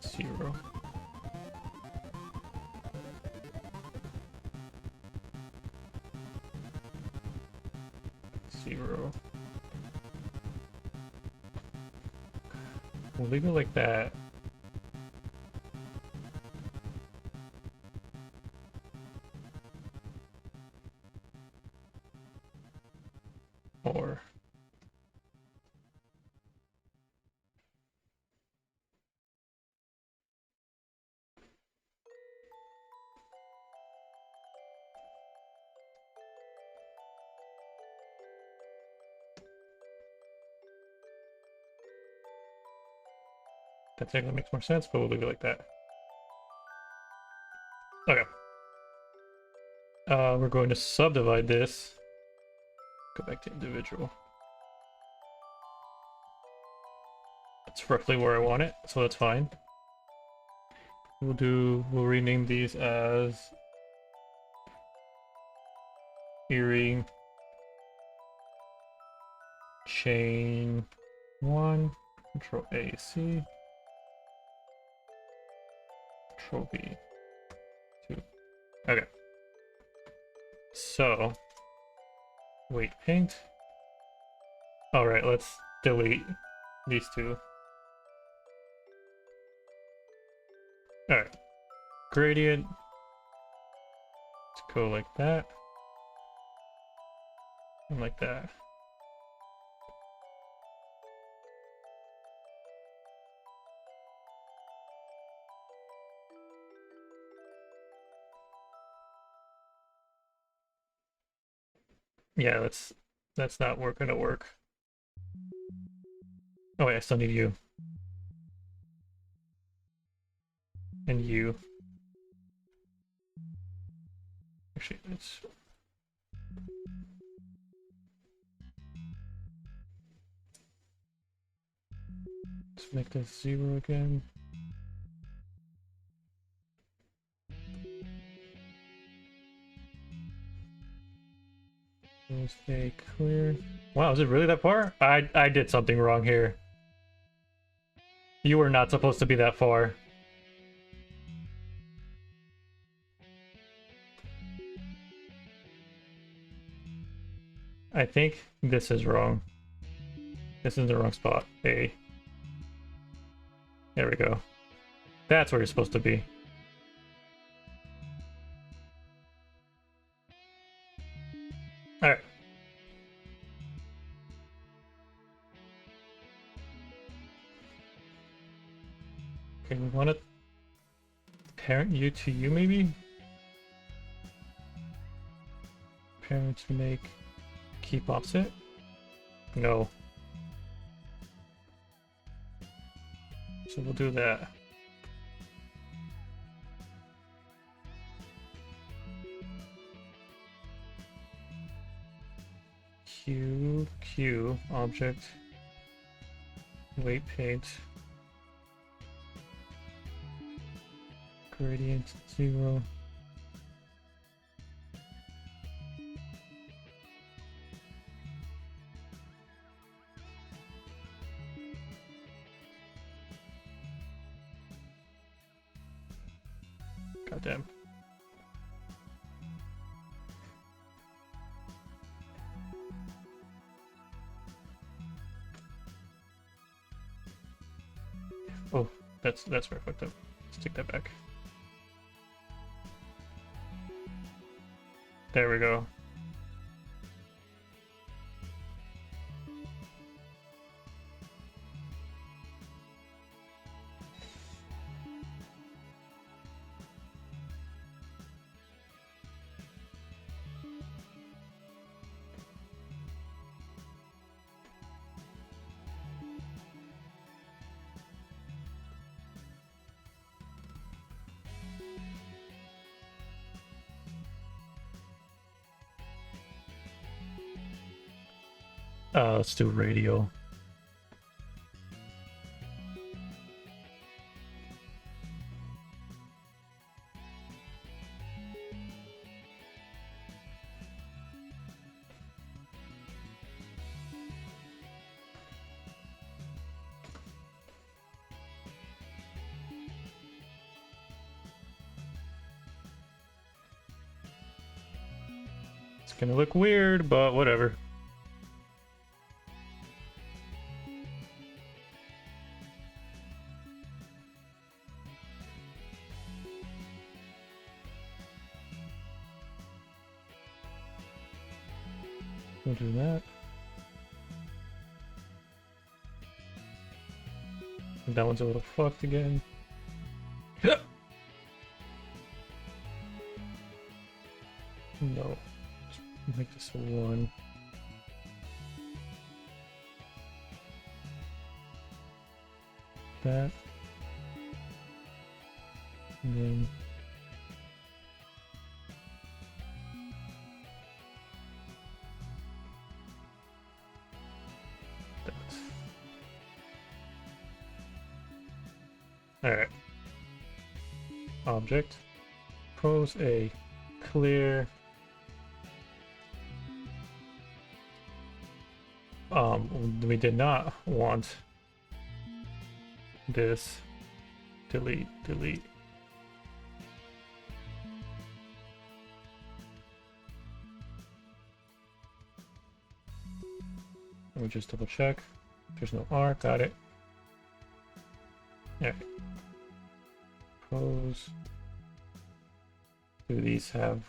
0. Zero. We'll leave it like that. Or that technically makes more sense, but we'll leave it like that. Okay. We're going to subdivide this. Go back to individual. That's roughly where I want it, so that's fine. We'll rename these as earring chain 1, Control A, C, Control V, 2. Okay. So, weight paint. Alright, let's delete these two. Alright. Gradient. Let's go like that. And like that. Yeah, that's not gonna work. Oh wait, I still need you. And you. Actually, let's make this 0 again. Stay clear. Wow, is it really that far? I did something wrong here. You were not supposed to be that far. I think this is wrong. This is the wrong spot. A. There we go. That's where you're supposed to be. Alright. Okay, we want to parent you to you, maybe? Parent to make keep offset? No. So we'll do that. Q object weight paint gradient 0. Goddamn. Oh, that's where I fucked up. Let's take that back. There we go. Let's do radial. It's gonna look weird, but whatever. We'll do that. And that one's a little fucked again. No. Let's make this a 1. That. And then that. Alright. Object. Pose a clear we did not want this. Delete. Let me just double check. There's no R, got it. Yeah. Pose. Do these have,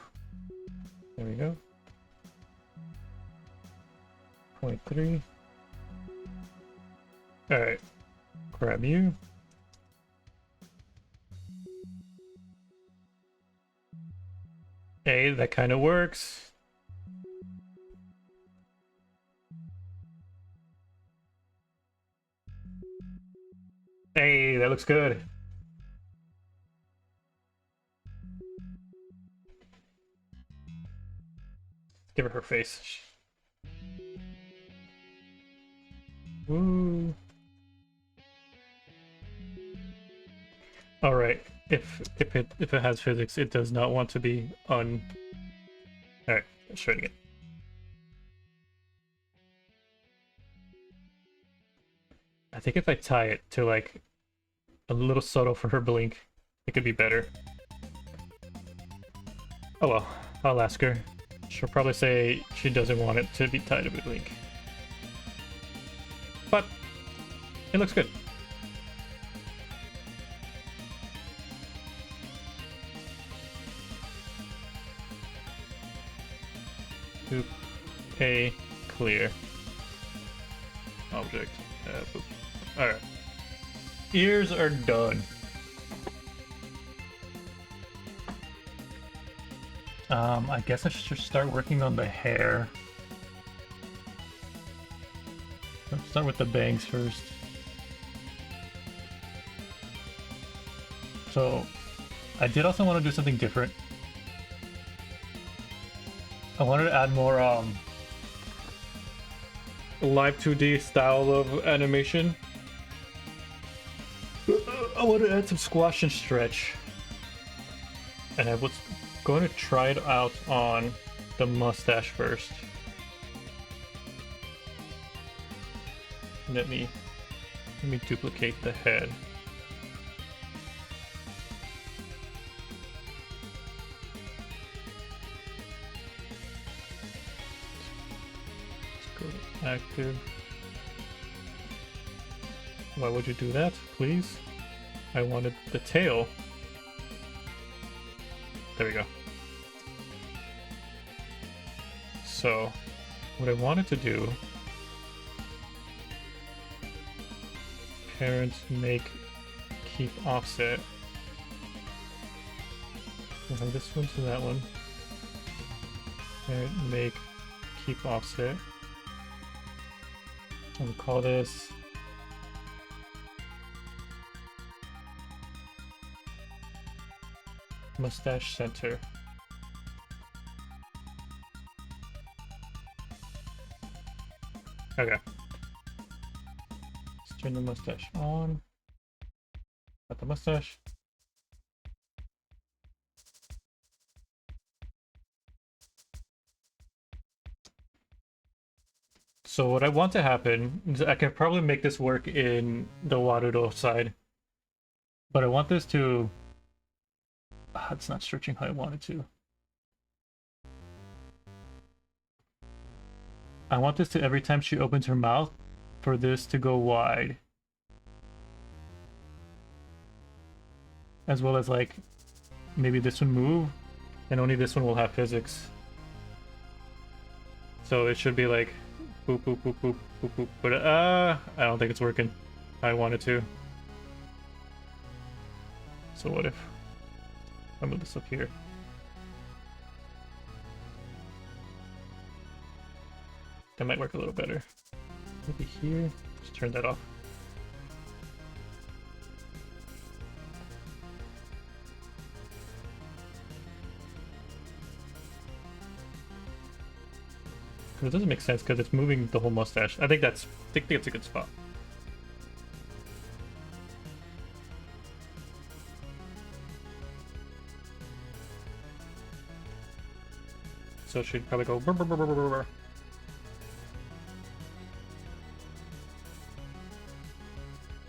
there we go. 0.3. Alright. Grab you. Hey, that kind of works. Hey, that looks good. Give her face. Woo. All right. If it has physics, it does not want to be on. All right. Let's try it again. I think if I tie it to like a little subtle for her blink, it could be better. Oh well, I'll ask her. She'll probably say she doesn't want it to be tied to a blink. But it looks good. Boop. A clear object. Boop. Alright. Ears are done. I guess I should start working on the hair. Let's start with the bangs first. So, I did also want to do something different. I wanted to add more live 2D style of animation. I want to add some squash and stretch. And I was going to try it out on the mustache first. Let me duplicate the head. Let's go to active. Why would you do that, please? I wanted the tail. There we go. So, what I wanted to do, parent make keep offset. From this one to that one. Parent make keep offset. And we'll call this mustache center. Okay. Let's turn the mustache on. Got the mustache. So what I want to happen is I can probably make this work in the Warudo side. But I want this to... it's not stretching how I want it to. I want this to, every time she opens her mouth, for this to go wide. As well as, like, maybe this one move, and only this one will have physics. So it should be like, boop, boop, boop, boop, boop, boop. But, I don't think it's working. I want it to. So what if I move this up here? That might work a little better. Maybe here. Just turn that off. It doesn't make sense because it's moving the whole mustache. I think it's a good spot. So she'd probably go brr, brr, brr, brr, brr, brr.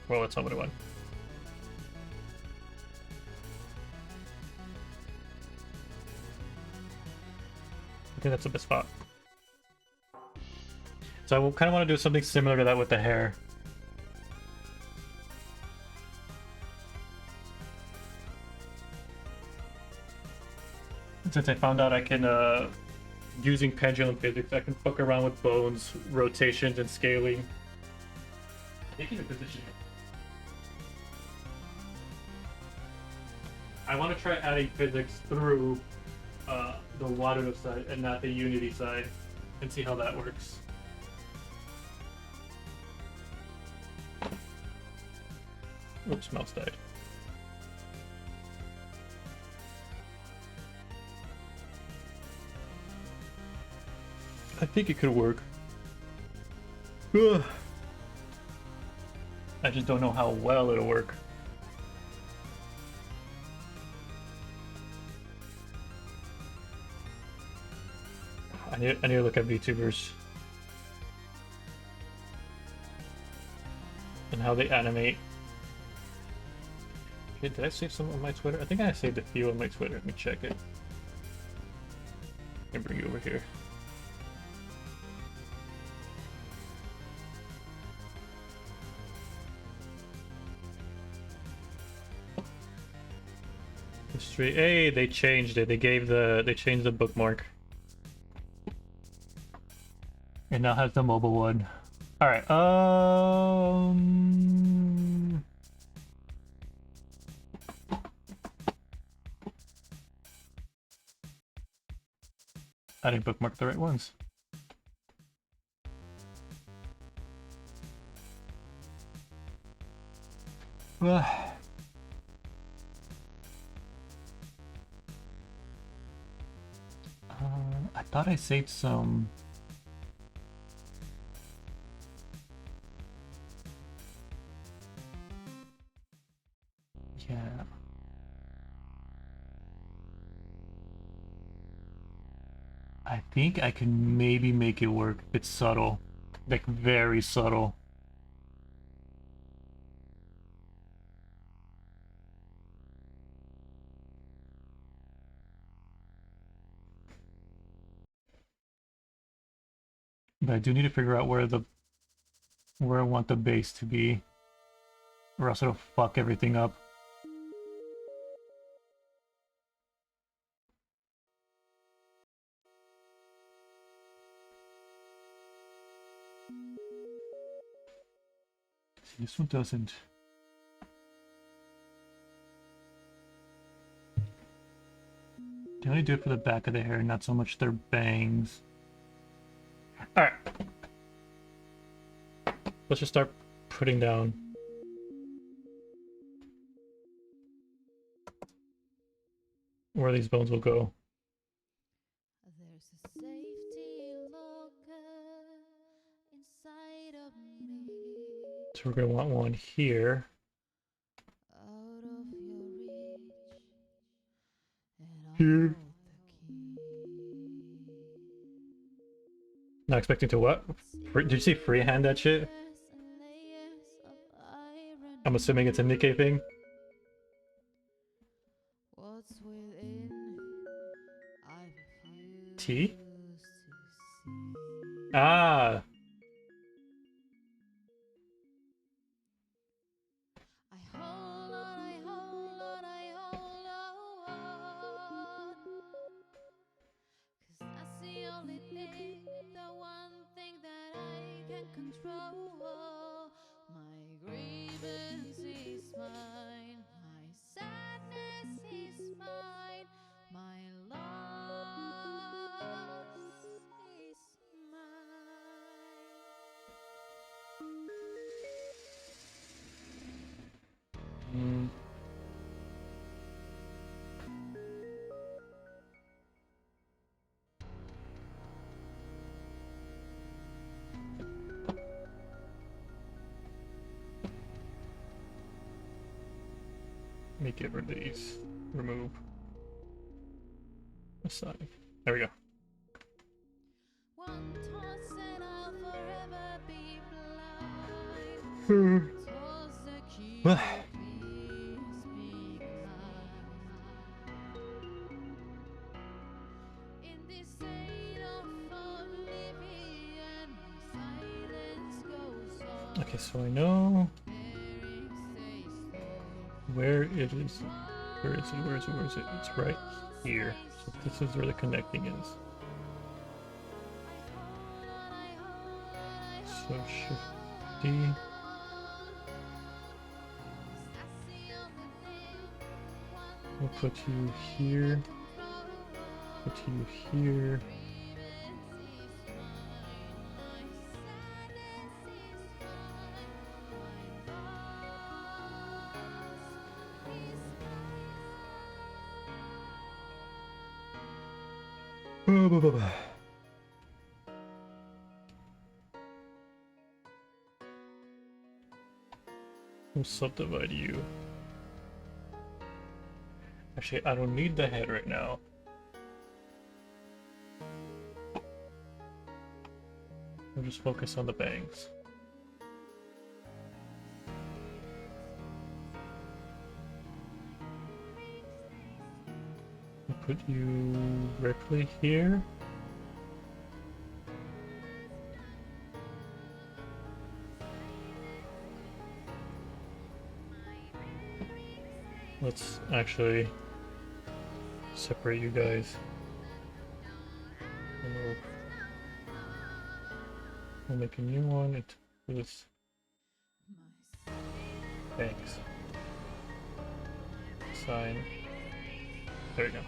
Well, that's not what I want. I think that's the best spot. So I kind of want to do something similar to that with the hair. Since I found out I can, using pendulum physics, I can fuck around with bones, rotations, and scaling. Taking a position. I want to try adding physics through the Warudo side and not the Unity side, and see how that works. Oops, mouse died. I think it could work. Ugh. I just don't know how well it'll work. I need to look at VTubers and how they animate. Okay, did I save some on my Twitter? I think I saved a few on my Twitter. Let me check it. Let me bring you over here. History. Hey, they changed it. They changed the bookmark. It now has the mobile one. All right. I didn't bookmark the right ones. I thought I saved some. Yeah. I think I can maybe make it work. It's subtle. Like, very subtle. But I do need to figure out where I want the base to be, or else it'll fuck everything up. See, this one doesn't. They only do it for the back of the hair, not so much their bangs. Alright. Let's just start putting down. Where these bones will go. There's a safety locker inside So we're gonna want one here. Here. Not expecting to what? Did you see freehand that shit? I'm assuming it's a Nikkei thing. T? Ah! Mm. Let me get rid of these. Remove. Assign. There we go. Okay, so I know where it is. Where is it? Where is it? Where is it? It's right here. So this is where the connecting is. So Shift D. We'll put you here. Put you here. We'll subdivide you. Actually, I don't need the head right now. We'll just focus on the bangs. We'll put you directly here. Let's actually separate you guys. We'll make a new one. It was thanks. Sign. There we go.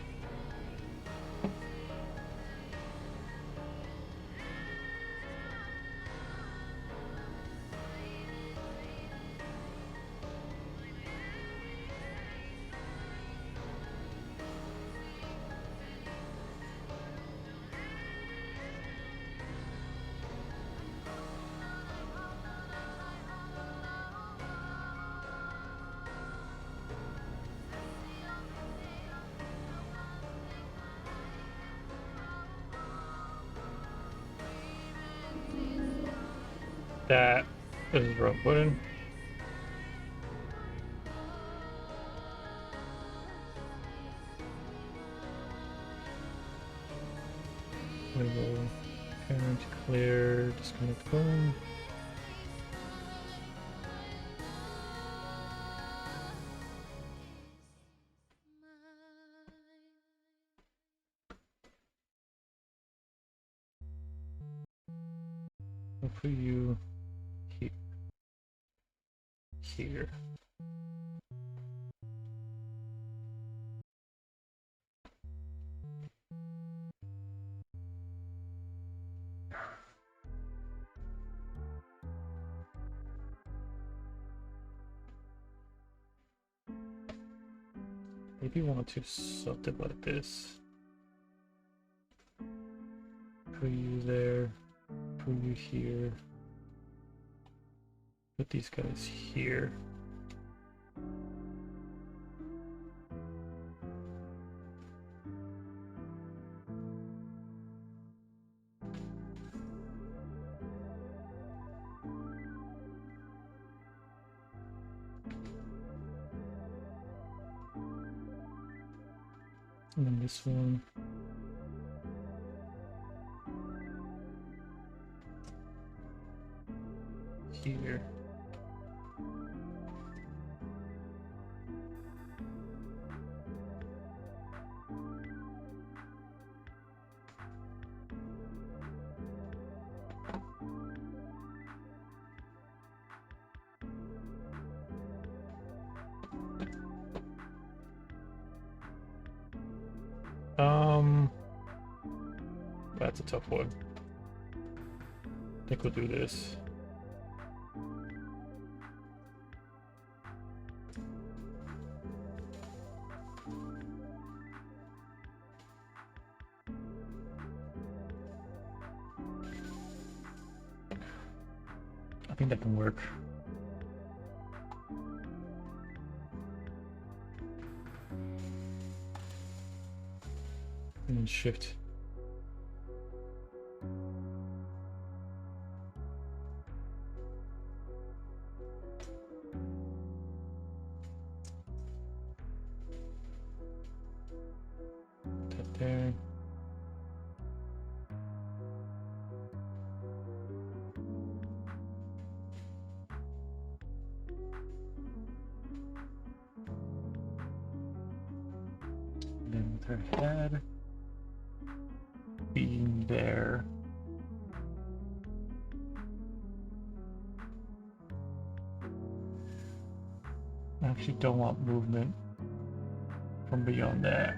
That is the wrong button. We will parent clear, disconnect phone. I'll put you here. Here. Maybe want to subdivide this. Put you there. Put you here. Put these guys here. And then this one. Here. That's a tough one. I think we'll do this. I think that can work. And then shift. That there. And then with her head being there. I actually don't want movement from beyond that.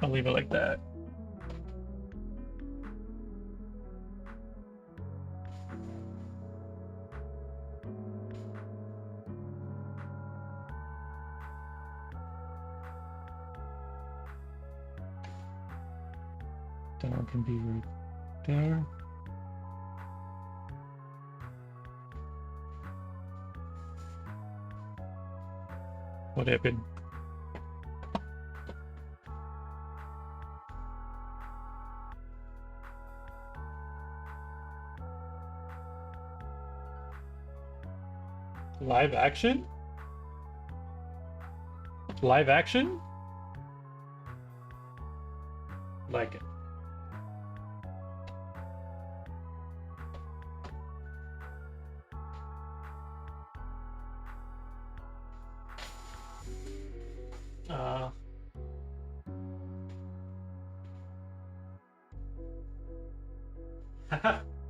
I'll leave it like that. That one can be right there. What happened? Live action? Live action? Like it.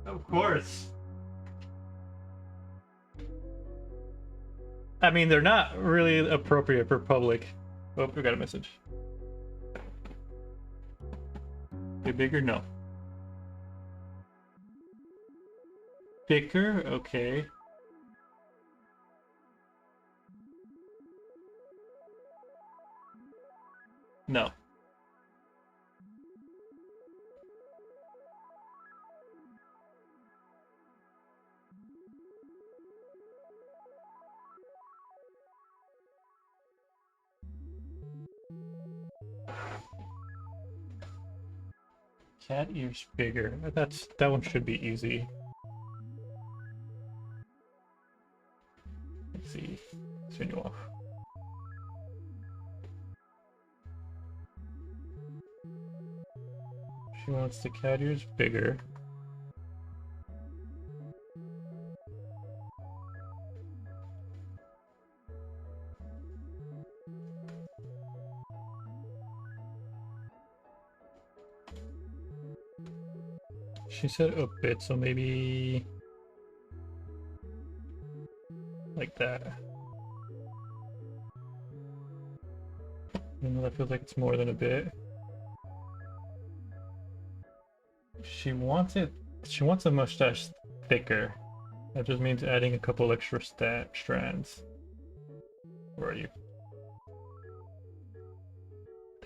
Of course. I mean, they're not really appropriate for public. Oh, we got a message. Be bigger? No. Thicker? Okay. No. Cat ears bigger. That one should be easy. Let's see. Turn you off. She wants the cat ears bigger. She said a bit, so maybe like that. You know, that feels like it's more than a bit. She wants the mustache thicker. That just means adding a couple extra strands. Where are you?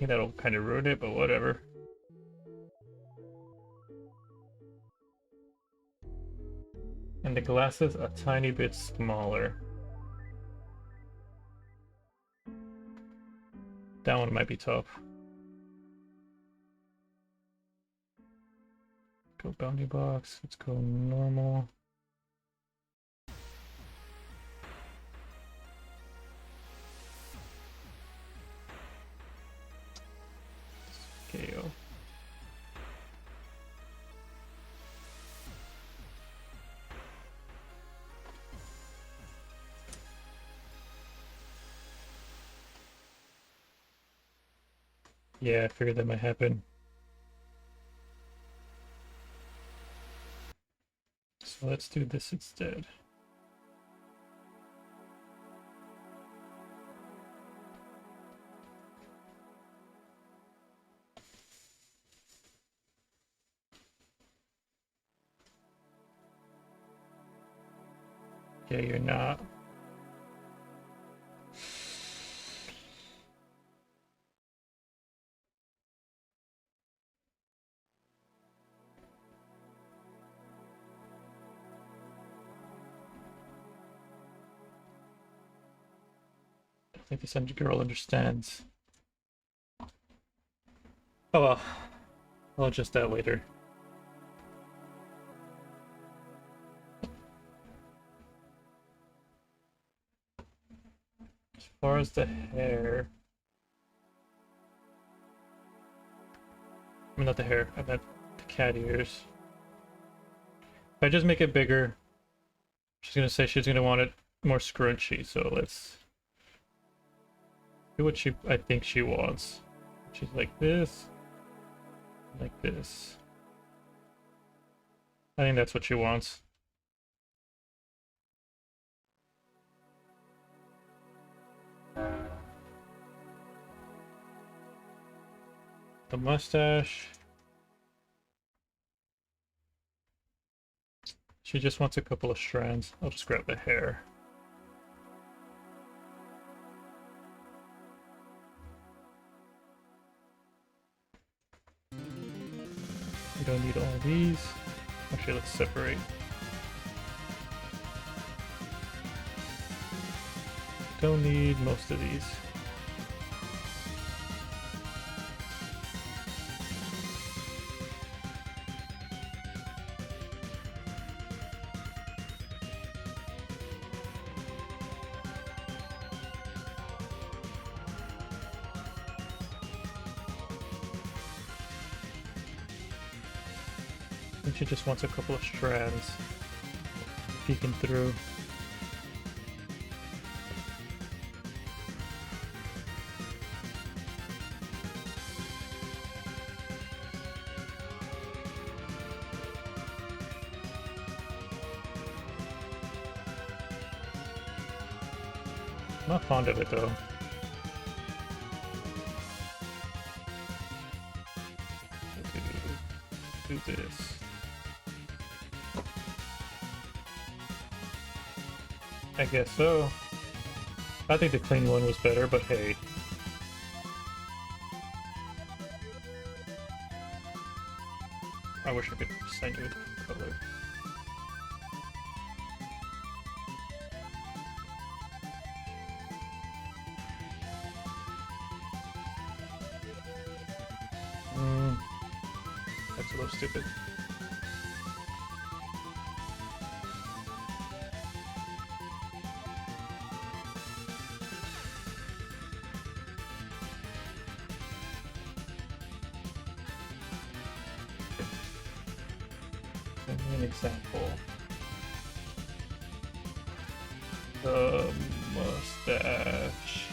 think that'll kind of ruin it, but whatever. And the glasses a tiny bit smaller. That one might be tough. Go bounty box. Let's go normal. Scale. Yeah, I figured that might happen. So let's do this instead. Yeah, you're not. I think this girl understands. Oh well. I'll adjust that later. As far as the hair... I mean, not the hair, I meant the cat ears. If I just make it bigger, she's gonna say she's gonna want it more scrunchy, so let's do what I think she wants. She's like this, like this. I think that's what she wants. The mustache. She just wants a couple of strands. I'll just grab the hair. We don't need all these. Actually, let's separate. Don't need most of these. I think she just wants a couple of strands peeking through. I'm not fond of it though. Do this. I guess so. I think the clean one was better, but hey. I wish I could send you the color. That's a little stupid. Give me an example. The mustache.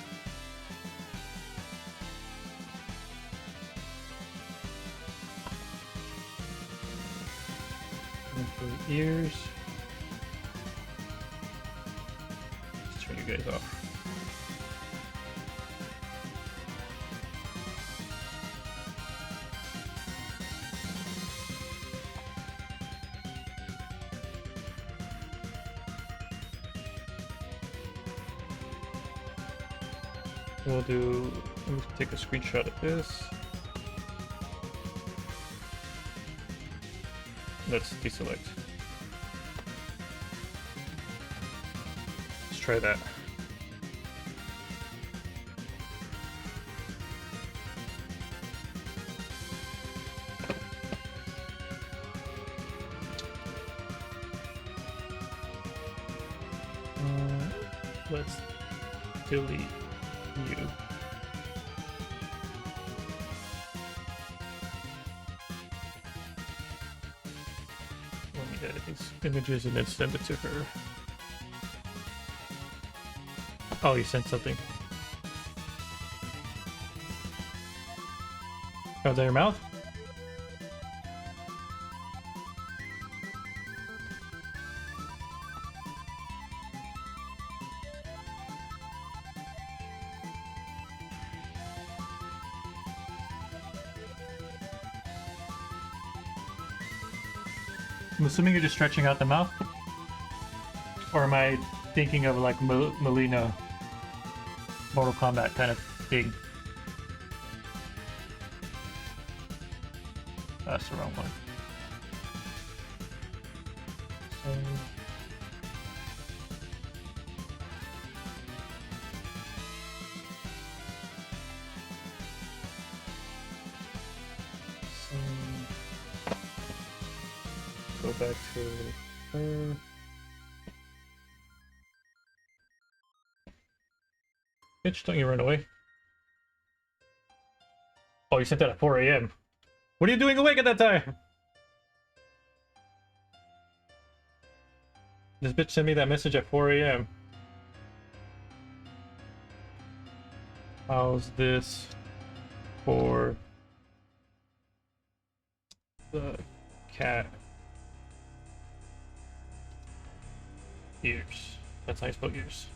The ears. Let's turn you guys off. We'll do, let me take a screenshot of this. Let's deselect. Let's try that. Let's delete you. Let me edit these images and then send it to her. Oh, you sent something. Oh, is that your mouth? I'm assuming you're just stretching out the mouth? Or am I thinking of like Melina Mortal Kombat kind of thing? That's the wrong one. Go back to her. Bitch, don't you run away. Oh, you sent that at 4 a.m. What are you doing awake at that time? This bitch sent me that message at 4 a.m. How's this for the cat ears? That's how you spell ears.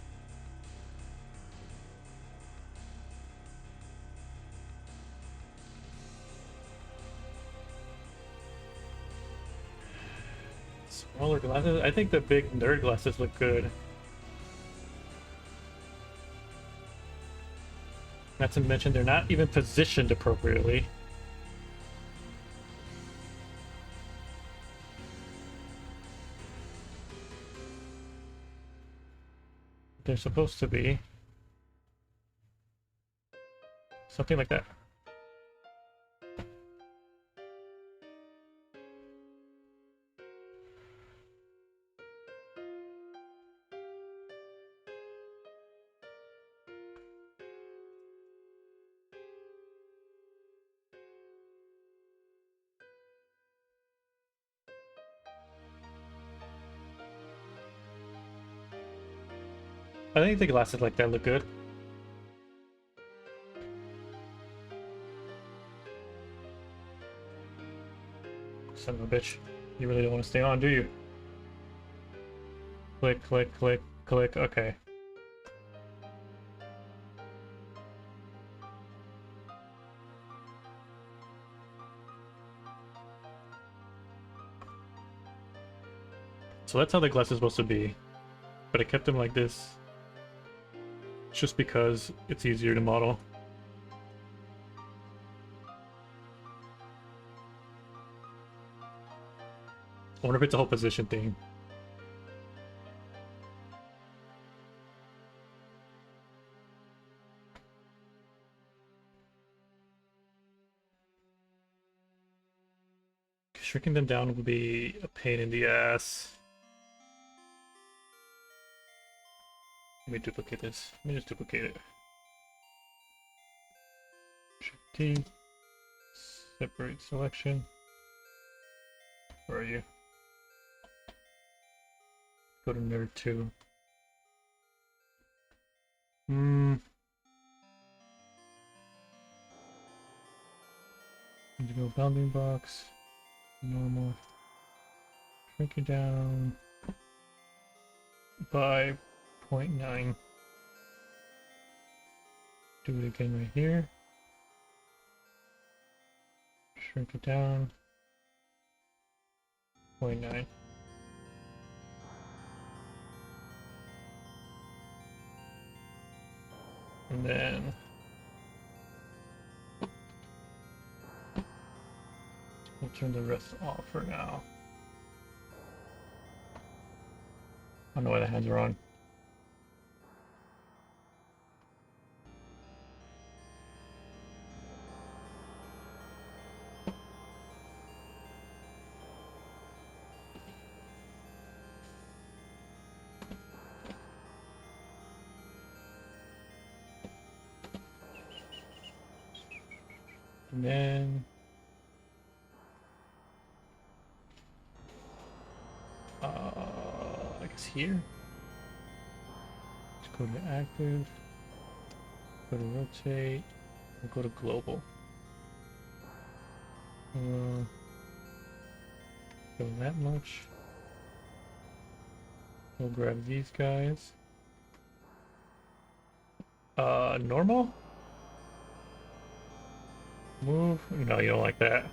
Smaller glasses? I think the big nerd glasses look good. Not to mention they're not even positioned appropriately. They're supposed to be. Something like that. I think the glasses like that look good. Son of a bitch. You really don't want to stay on, do you? Click, click, click, click. Okay. So that's how the glass is supposed to be. But I kept them like this just because it's easier to model. I wonder if it's a whole position thing. Shrinking them down would be a pain in the ass. Let me duplicate this. Let me just duplicate it. Shift T. Separate selection. Where are you? Go to nerd 2. Indigo bounding box. Normal. Shrink it down by 0.9. Do it again right here. Shrink it down. 0.9. And then we'll turn the rest off for now. I don't know why the hands are on. And then I guess here. Let's go to active, go to rotate, and go to global. Go that much. We'll grab these guys. Normal? Move? No, you don't like that.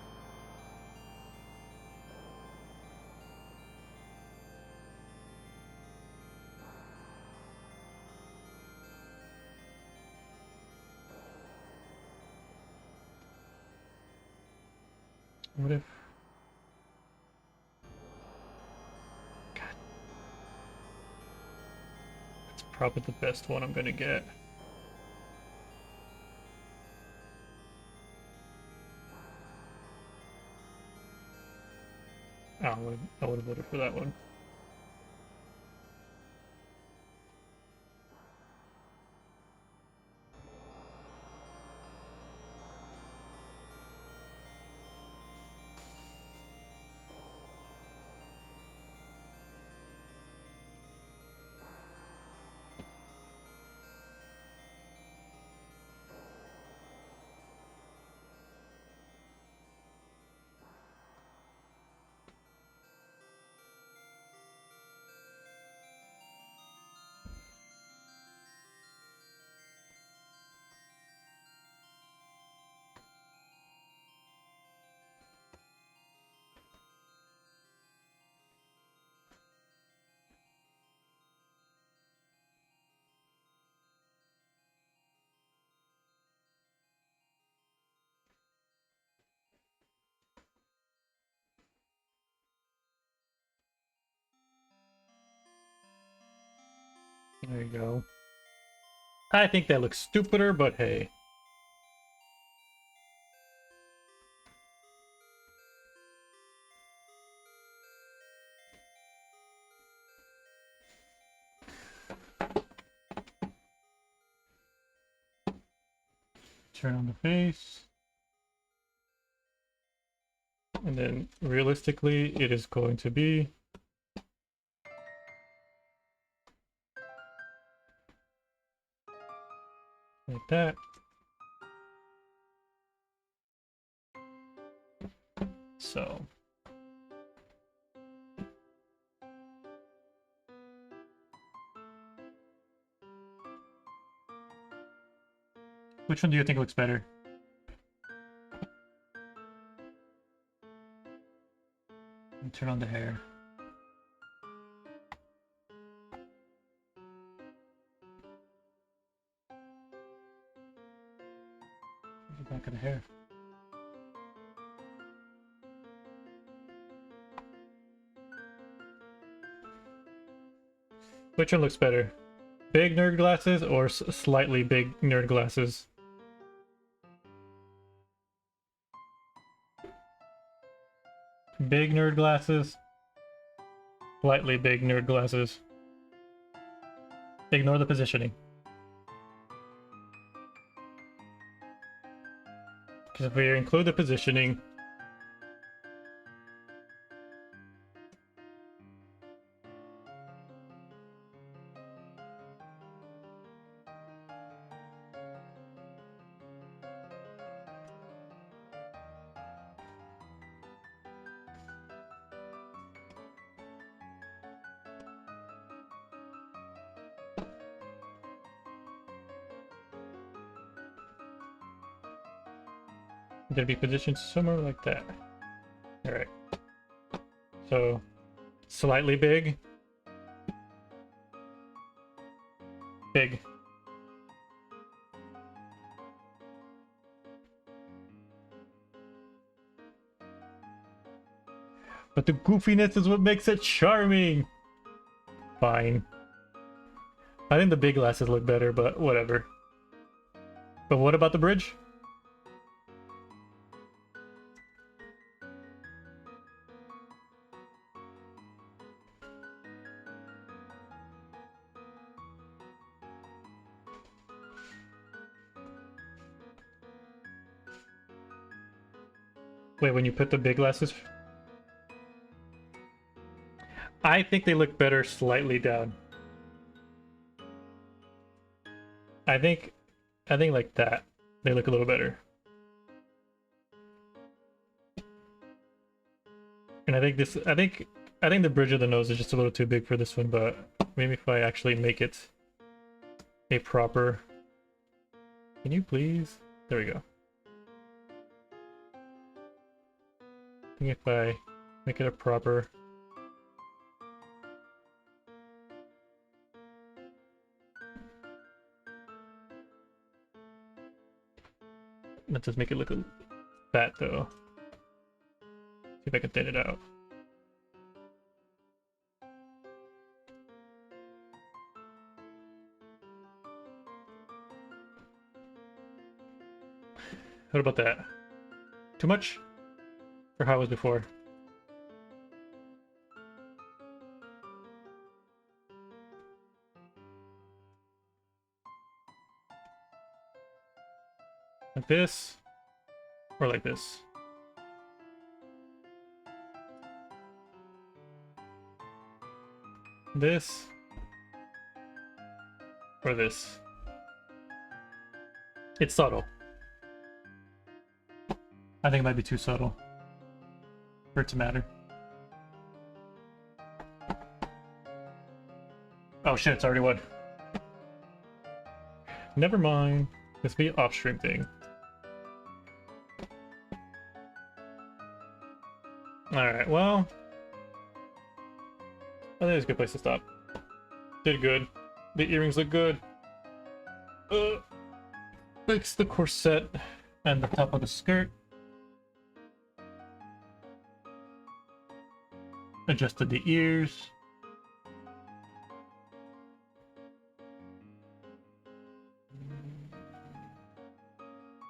What if... God. That's probably the best one I'm gonna get. Oh, I would have voted for that one. There you go. I think that looks stupider, but hey. Turn on the face. And then realistically, it is going to be like that. So which one do you think looks better? And turn on the hair. The back of the hair. Which one looks better? Big nerd glasses or slightly big nerd glasses? Big nerd glasses. Slightly big nerd glasses. Ignore the positioning. Because if we include the positioning, they'd be positioned somewhere like that. Alright. So, slightly big. Big. But the goofiness is what makes it charming. Fine. I think the big glasses look better, but whatever. But what about the bridge? Wait, when you put the big glasses? I think they look better slightly down. I think like that. They look a little better. And I think the bridge of the nose is just a little too big for this one, but maybe if I actually make it a proper... Can you please? There we go. I think if I make it a proper... That does make it look fat though. See if I can thin it out. What about that? Too much? Or how it was before? Like this? Or like this? This? Or this? It's subtle. I think it might be too subtle for it to matter. Oh shit, it's already one. Never mind. This will be an off-stream thing. Alright, well... I think it's a good place to stop. Did good. The earrings look good. Fix the corset and the top of the skirt. Adjusted the ears.